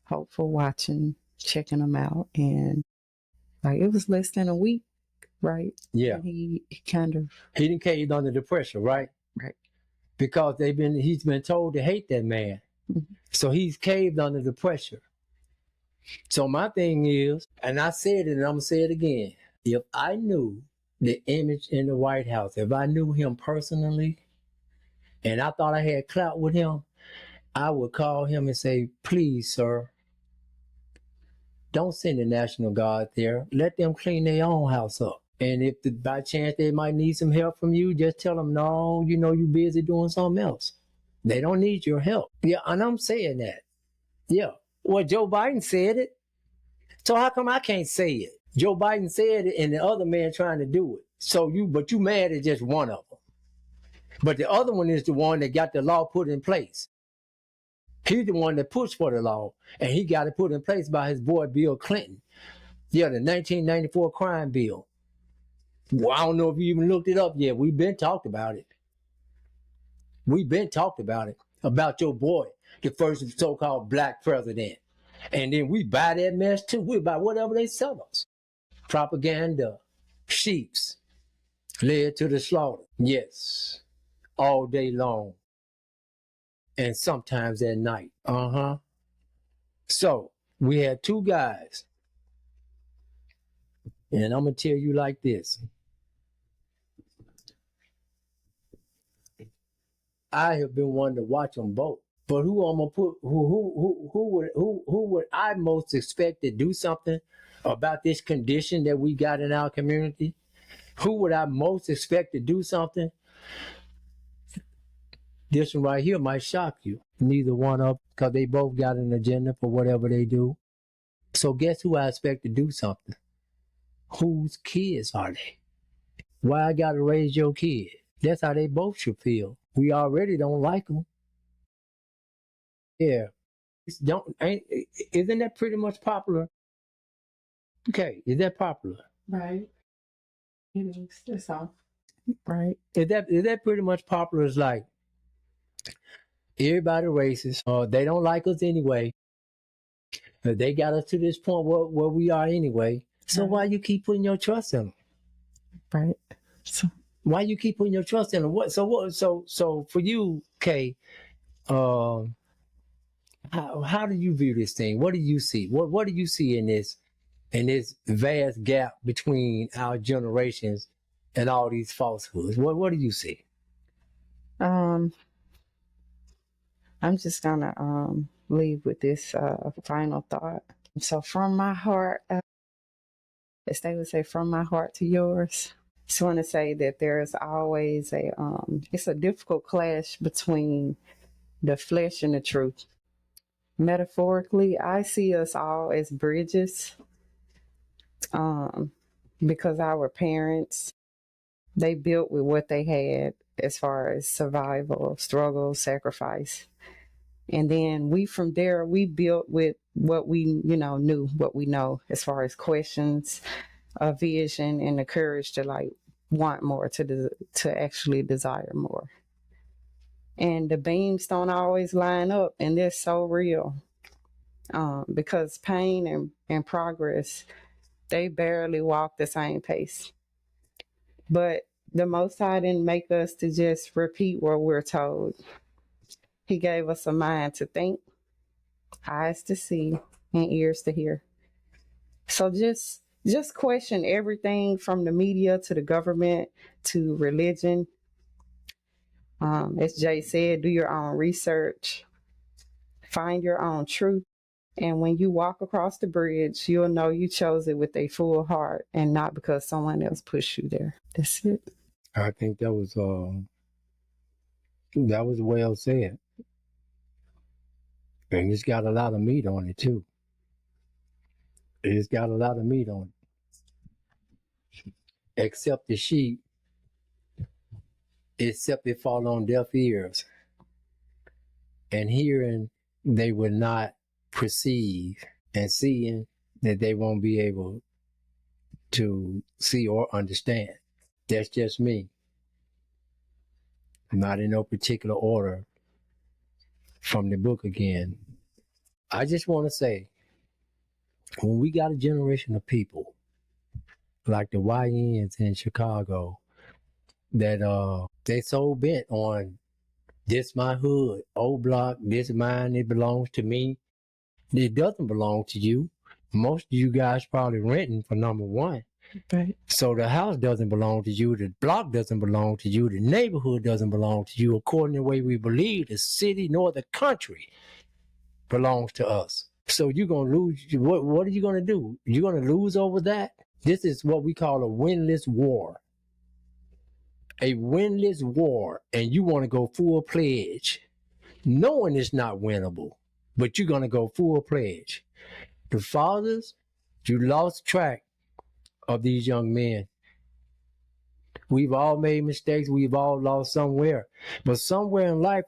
hopeful, watching, checking him out. And like it was less than a week, right? Yeah. And he kind of... He didn't cave under the pressure, right? Right. Because he's been told to hate that man. Mm-hmm. So he's caved under the pressure. So my thing is, and I said it and I'm going to say it again, if I knew the image in the White House, if I knew him personally, and I thought I had clout with him, I would call him and say, please, sir, don't send the National Guard there. Let them clean their own house up. And if by chance they might need some help from you, just tell them, no, you're busy doing something else. They don't need your help. Yeah, and I'm saying that. Yeah. Well, Joe Biden said it. So how come I can't say it? Joe Biden said it and the other man trying to do it. But you mad at just one of them. But the other one is the one that got the law put in place. He's the one that pushed for the law, and he got it put in place by his boy Bill Clinton. Yeah, the 1994 crime bill. Well, I don't know if you even looked it up yet. We've been talked about it. About your boy, the first so-called black president. And then we buy that mess too. We buy whatever they sell us. Propaganda, sheeps, led to the slaughter. Yes, all day long. And sometimes at night. So we had two guys. And I'm going to tell you like this. I have been wanting to watch them both. But who I'm gonna put? Who would I most expect to do something about this condition that we got in our community? Who would I most expect to do something? This one right here might shock you. Neither one of them, because they both got an agenda for whatever they do. So guess who I expect to do something? Whose kids are they? Why I gotta raise your kid? That's how they both should feel. We already don't like them. Yeah. Isn't that pretty much popular? Okay, is that popular? Right. It is. That's all. Right. Is that pretty much popular? It's like, Everybody racist. They don't like us anyway. They got us to this point where we are anyway. So why you keep putting your trust in them? Right. So why you keep putting your trust in them? So for you, Kay, how do you view this thing? What do you see? What do you see in this vast gap between our generations and all these falsehoods? What do you see? I'm just gonna leave with this final thought. So from my heart, as they would say, from my heart to yours. Just want to say that there is always it's a difficult clash between the flesh and the truth. Metaphorically, I see us all as bridges, because our parents, they built with what they had as far as survival, struggle, sacrifice. And then we built with what we, knew, what we know as far as questions, a vision, and the courage to want more, to actually desire more. And the beams don't always line up, and they're so real, because pain and progress, they barely walk the same pace. But the Most High didn't make us to just repeat what we're told. He gave us a mind to think, eyes to see, and ears to hear. So just question everything from the media to the government to religion. As Jay said, do your own research, find your own truth. And when you walk across the bridge, you'll know you chose it with a full heart and not because someone else pushed you there. That's it. I think that was well said. And it's got a lot of meat on it too. It's got a lot of meat on it. Except the sheep, except it fall on deaf ears. And hearing, they will not perceive, and seeing that they won't be able to see or understand. That's just me. Not in no particular order from the book again. I just want to say, when we got a generation of people like the YNs in Chicago that they so bent on this my hood, old block, this mine, it belongs to me. It doesn't belong to you. Most of you guys probably renting for number one. Right. So the house doesn't belong to you, the block doesn't belong to you, the neighborhood doesn't belong to you. According to the way we believe, the city nor the country belongs to us. So you're going to lose. What are you going to do? You're going to lose over that? This is what we call a winless war. A winless war, and you want to go full pledge, knowing it's not winnable, but you're going to go full pledge. The fathers, you lost track of these young men. We've all made mistakes. We've all lost somewhere, but somewhere in life,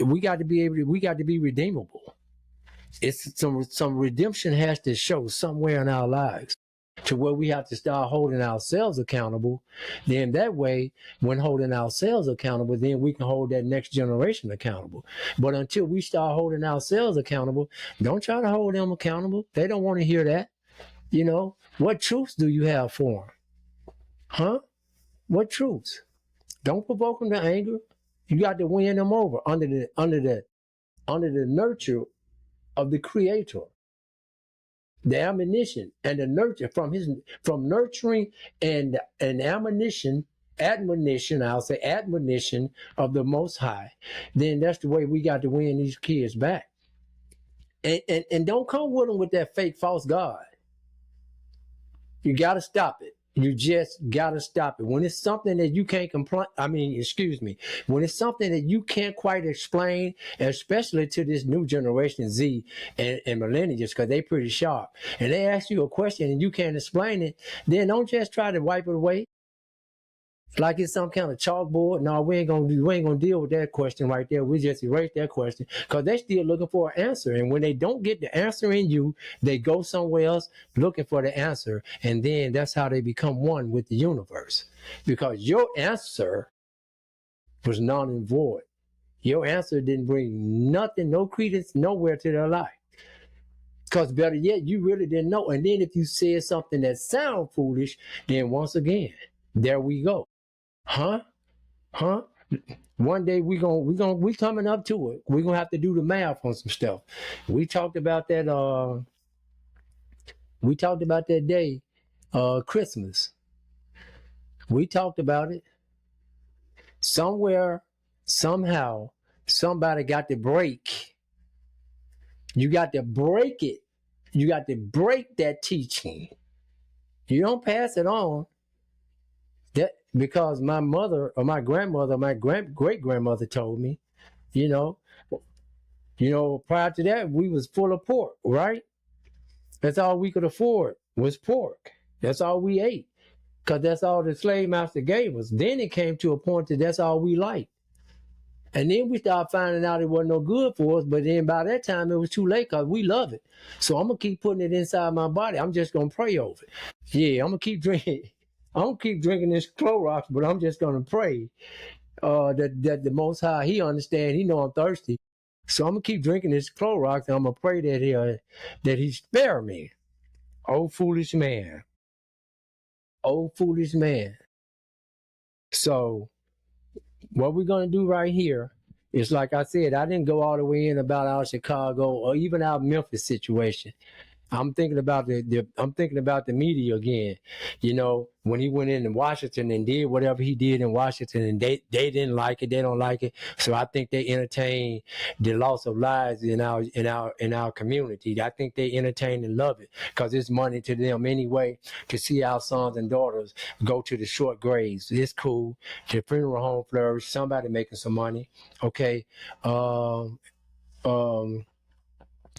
we got to be redeemable. It's some redemption has to show somewhere in our lives, to where we have to start holding ourselves accountable. Then that way, when holding ourselves accountable, then we can hold that next generation accountable. But until we start holding ourselves accountable, don't try to hold them accountable. They don't want to hear that. What truths do you have for them? Huh? What truths? Don't provoke them to anger. You got to win them over under the nurture of the Creator. The admonition and the nurture from nurturing and admonition of the Most High. Then that's the way we got to win these kids back. And don't come with them with that fake false God. You got to stop it. You just got to stop it. When it's something that you can't when it's something that you can't quite explain, especially to this new generation Z and millennials, because they pretty sharp, and they ask you a question and you can't explain it, then don't just try to wipe it away like it's some kind of chalkboard. No, we ain't gonna deal with that question right there. We just erase that question, because they're still looking for an answer. And when they don't get the answer in you, they go somewhere else looking for the answer. And then that's how they become one with the universe, because your answer was non and void. Your answer didn't bring nothing, no credence, nowhere to their life. Because better yet, you really didn't know. And then if you said something that sounds foolish, then once again, there we go. Huh? One day we coming up to it. We're gonna have to do the math on some stuff. We talked about that day, Christmas. We talked about it. Somewhere, somehow, somebody got to break. You got to break it. You got to break that teaching. You don't pass it on. That because my mother or my grandmother, my great grandmother told me, prior to that we was full of pork, right? That's all we could afford was pork. That's all we ate, because that's all the slave master gave us. Then it came to a point that that's all we liked. And then we started finding out it wasn't no good for us, but then by that time it was too late because we love it. So I'm going to keep putting it inside my body. I'm just going to pray over it. Yeah, I'm going to keep drinking. I'm going to keep drinking this Clorox, but I'm just going to pray that the Most High, He understands, He know I'm thirsty. So I'm going to keep drinking this Clorox, and I'm going to pray that He spare me. Oh, foolish man. Oh, foolish man. So what we're going to do right here is, like I said, I didn't go all the way in about our Chicago or even our Memphis situation. I'm thinking about the media again. When he went into Washington and did whatever he did in Washington, and they didn't like it, they don't like it. So I think they entertain the loss of lives in our community. I think they entertain and love it because it's money to them anyway to see our sons and daughters go to the short graves. It's cool. The funeral home flourish. Somebody making some money. Okay.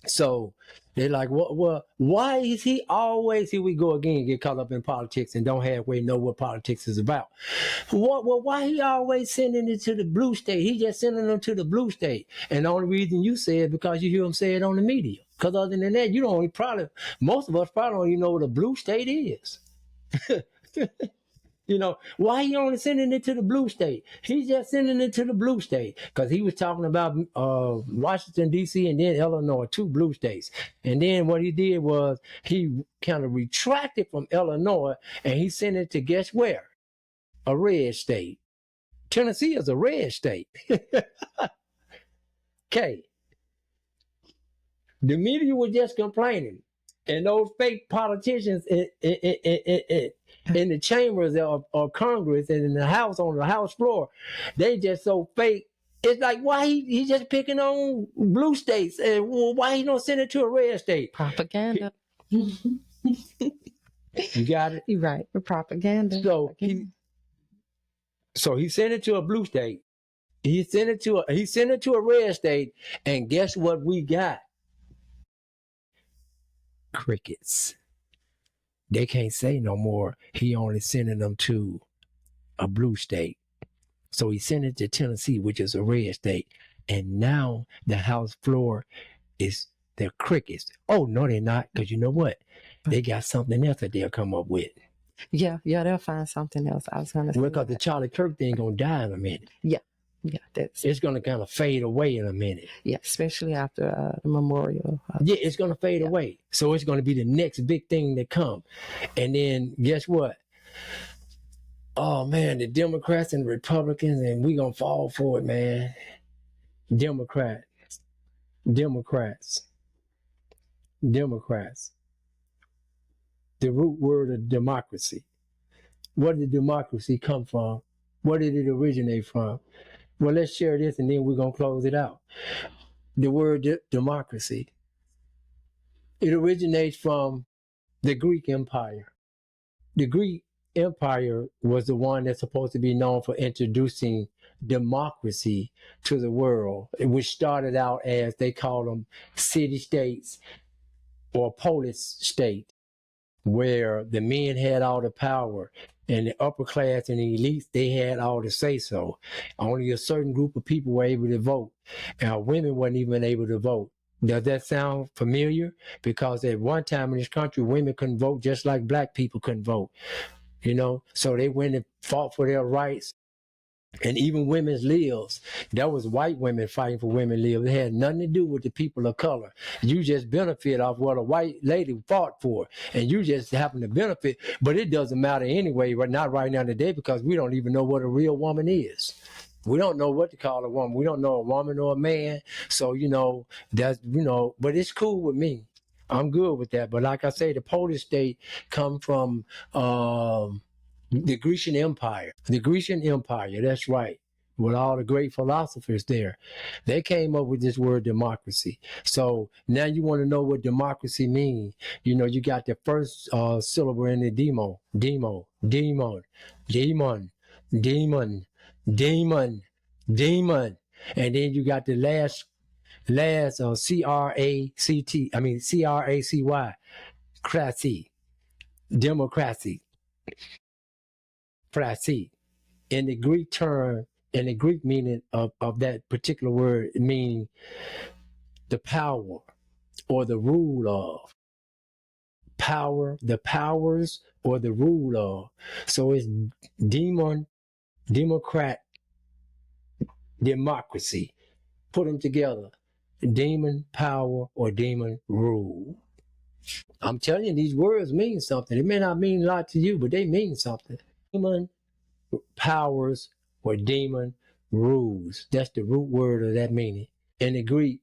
So they're like, well, why is he always, here we go again, get caught up in politics and don't halfway know what politics is about. Well, why he always sending it to the blue state? He just sending them to the blue state. And the only reason you say it because you hear him say it on the media. Because other than that, most of us probably don't even know what a blue state is. Why he only sending it to the blue state? He's just sending it to the blue state because he was talking about Washington, D.C. and then Illinois, 2 blue states. And then what he did was he kind of retracted from Illinois and he sent it to guess where? A red state. Tennessee is a red state. Okay. The media was just complaining. And those fake politicians in the chambers of Congress and in the House, on the House floor, they just so fake. It's like, why he just picking on blue states, and why he don't send it to a red state? Propaganda. You got it? You're right. For propaganda. So he sent it to a blue state. He sent it to a red state, and guess what we got? Crickets. They can't say no more. He only sending them to a blue state. So he sent it to Tennessee, which is a red state. And now the House floor is the crickets. Oh, no, they're not. Because you know what? They got something else that they'll come up with. Yeah, they'll find something else. I was going to say. Because the Charlie Kirk thing going to die in a minute. Yeah, it's going to kind of fade away in a minute. Yeah, especially after the memorial. It's going to fade away. So it's going to be the next big thing that come. And then guess what? Oh, man, the Democrats and the Republicans, and we going to fall for it, man. Democrats. The root word of democracy. Where did democracy come from? Where did it originate from? Well, let's share this and then we're going to close it out. The word democracy. It originates from the Greek Empire. The Greek Empire was the one that's supposed to be known for introducing democracy to the world, which started out as, they call them city-states or polis state, where the men had all the power and the upper class and the elites, they had all the say-so. Only a certain group of people were able to vote. And women weren't even able to vote. Does that sound familiar? Because at one time in this country, women couldn't vote just like black people couldn't vote. So they went and fought for their rights. And even women's lives, that was white women fighting for women's lives. It had nothing to do with the people of color. You just benefit off what a white lady fought for, and you just happen to benefit. But it doesn't matter anyway, but not right now today, because we don't even know what a real woman is. We don't know what to call a woman. We don't know a woman or a man. So, that's, but it's cool with me. I'm good with that. But like I say, the Polish state come from the Grecian Empire. The Grecian Empire, that's right. With all the great philosophers there. They came up with this word democracy. So now you want to know what democracy means. You got the first syllable in the demon, demon. And then you got the last CRACY, cracy, democracy. Prasi. In the Greek term, in the Greek meaning of that particular word, it means the power or the rule of. Power, the powers or the rule of. So it's democrat, democracy. Put them together. Demon power or demon rule. I'm telling you, these words mean something. It may not mean a lot to you, but they mean something. Demon powers or demon rules. That's the root word of that meaning. In the Greek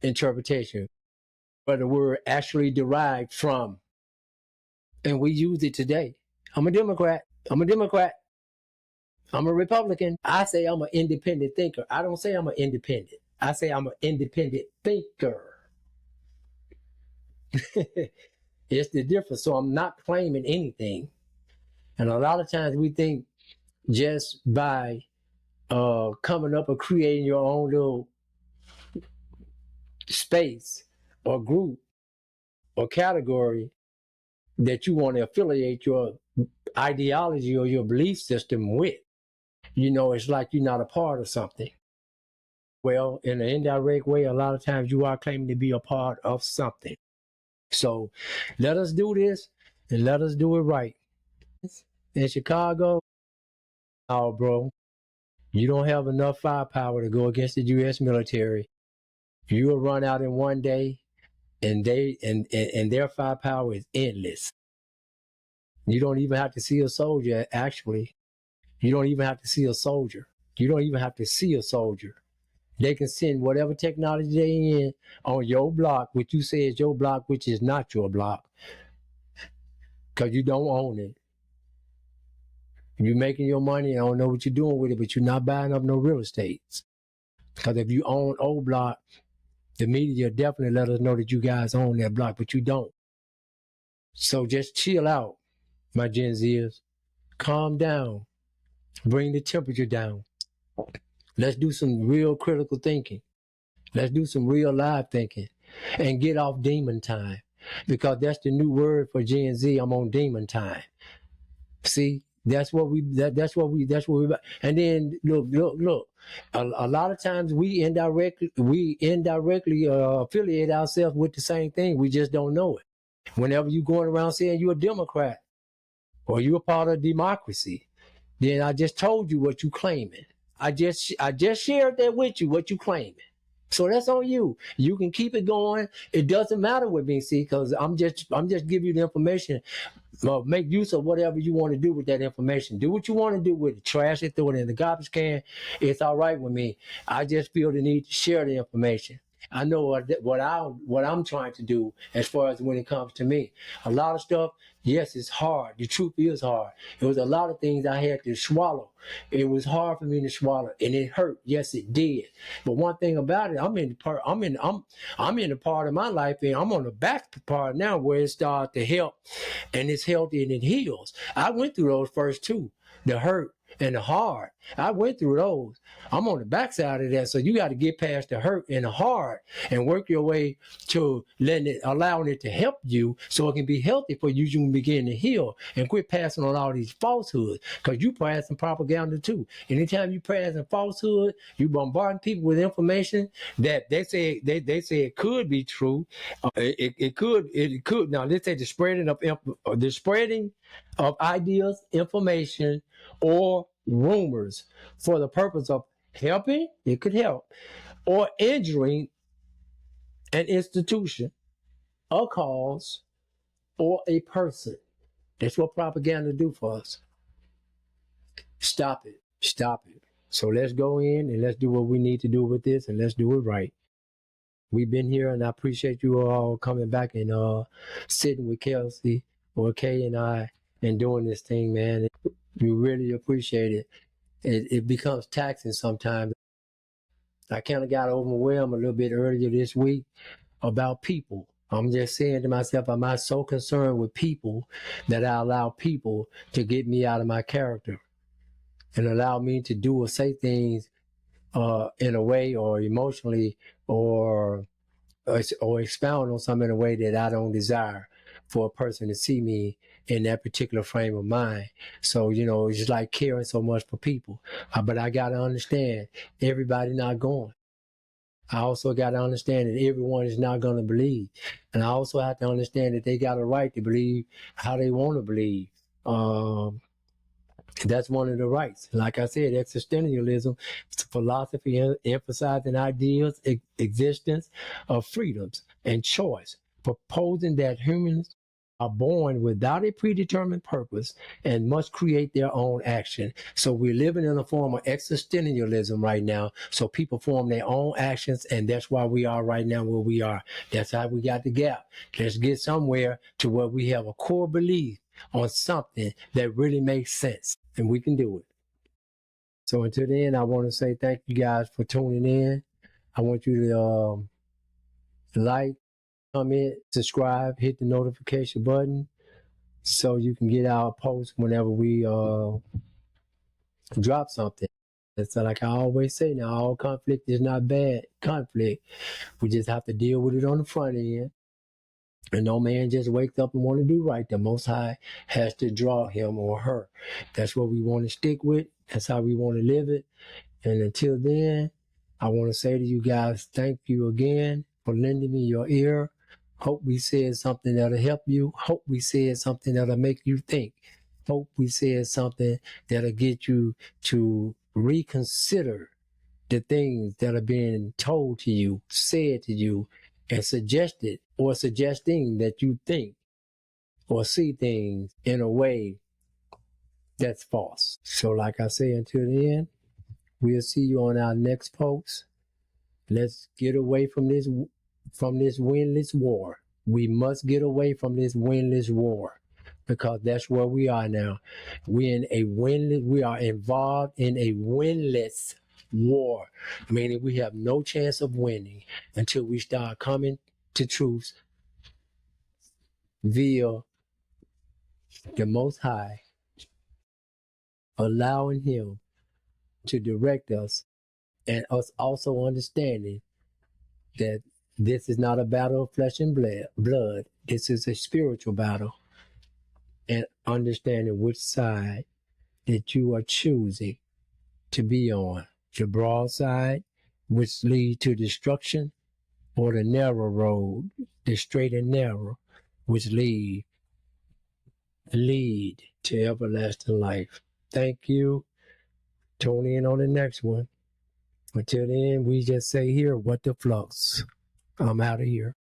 interpretation, where the word actually derived from. And we use it today. I'm a Democrat. I'm a Republican. I say I'm an independent thinker. I don't say I'm an independent. I say I'm an independent thinker. It's the difference. So I'm not claiming anything. And a lot of times we think just by coming up or creating your own little space or group or category that you want to affiliate your ideology or your belief system with. It's like you're not a part of something. Well, in an indirect way, a lot of times you are claiming to be a part of something. So let us do this and let us do it right. In Chicago, oh, bro, you don't have enough firepower to go against the U.S. military. You will run out in one day, and their firepower is endless. You don't even have to see a soldier, actually. You don't even have to see a soldier. You don't even have to see a soldier. They can send whatever technology they in on your block, which you say is your block, which is not your block, because you don't own it. You're making your money. I don't know what you're doing with it, but you're not buying up no real estate. Because if you own old block, the media definitely let us know that you guys own that block, but you don't. So just chill out, my Gen Zers. Calm down. Bring the temperature down. Let's do some real critical thinking. Let's do some real live thinking and get off demon time, because that's the new word for Gen Z. I'm on demon time. See, that's what we. And then look. A lot of times we indirectly affiliate ourselves with the same thing. We just don't know it. Whenever you going around saying you're a Democrat or you're a part of democracy, then I just told you what you claiming. I just shared that with you, what you claiming. So that's on you. You can keep it going. It doesn't matter with me, see, because I'm just giving you the information. Make use of whatever you want to do with that information. Do what you want to do with it. Trash it, throw it in the garbage can. It's all right with me. I just feel the need to share the information. I know what I'm trying to do as far as when it comes to me. A lot of stuff, yes, it's hard. The truth is hard. It was a lot of things I had to swallow. It was hard for me to swallow, and it hurt. Yes, it did. But one thing about it, I'm in the part of my life, and I'm on the back part now where it starts to help, and it's healthy and it heals. I went through those first two, the hurt and the hard. I went through those. I'm on the backside of that, so you got to get past the hurt and the hard and work your way to allowing it to help you, so it can be healthy for you. You can begin to heal and quit passing on all these falsehoods, because you passing propaganda too. Anytime you passing falsehood, you bombarding people with information that they say it could be true. It could. Now let's say the spreading of ideas, information, or rumors for the purpose of helping, it could help, or injuring an institution, a cause, or a person. That's what propaganda do for us. Stop it. Stop it. So let's go in and let's do what we need to do with this, and let's do it right. We've been here, and I appreciate you all coming back and sitting with Kelsey or Kay and I and doing this thing, man. We really appreciate it. It becomes taxing sometimes. I kind of got overwhelmed a little bit earlier this week about people. I'm just saying to myself, am I so concerned with people that I allow people to get me out of my character and allow me to do or say things in a way, or emotionally, or expound on something in a way that I don't desire for a person to see me in that particular frame of mind. So, it's just like caring so much for people. But I got to understand, everybody not going. I also got to understand that everyone is not going to believe. And I also have to understand that they got a right to believe how they want to believe. That's one of the rights. Like I said, existentialism is a philosophy emphasizing ideas, existence of freedoms and choice, proposing that humans are born without a predetermined purpose and must create their own action. So we're living in a form of existentialism right now. So people form their own actions, and that's why we are right now where we are. That's how we got the gap. Let's get somewhere to where we have a core belief on something that really makes sense, and we can do it. So until then, I want to say thank you guys for tuning in. I want you to like, comment, subscribe, hit the notification button so you can get our posts whenever we drop something. It's like I always say now, all conflict is not bad conflict. We just have to deal with it on the front end. And no man just wakes up and want to do right. The Most High has to draw him or her. That's what we want to stick with. That's how we want to live it. And until then, I want to say to you guys, thank you again for lending me your ear. Hope we said something that'll help you. Hope we said something that'll make you think. Hope we said something that'll get you to reconsider the things that are being told to you, said to you, and suggested or suggesting that you think or see things in a way that's false. So like I say, until the end, we'll see you on our next post. Let's get away from this winless war. We must get away from this winless war, because that's where we are now. We are involved in a winless war, meaning we have no chance of winning until we start coming to truth via the Most High, allowing him to direct us, and us also understanding that this is not a battle of flesh and blood. This is a spiritual battle, and understanding which side that you are choosing to be on, the broad side, which leads to destruction, or the narrow road, the straight and narrow, which lead to everlasting life. Thank you. Tune in on the next one. Until then, we just say here, what the flux. I'm out of here.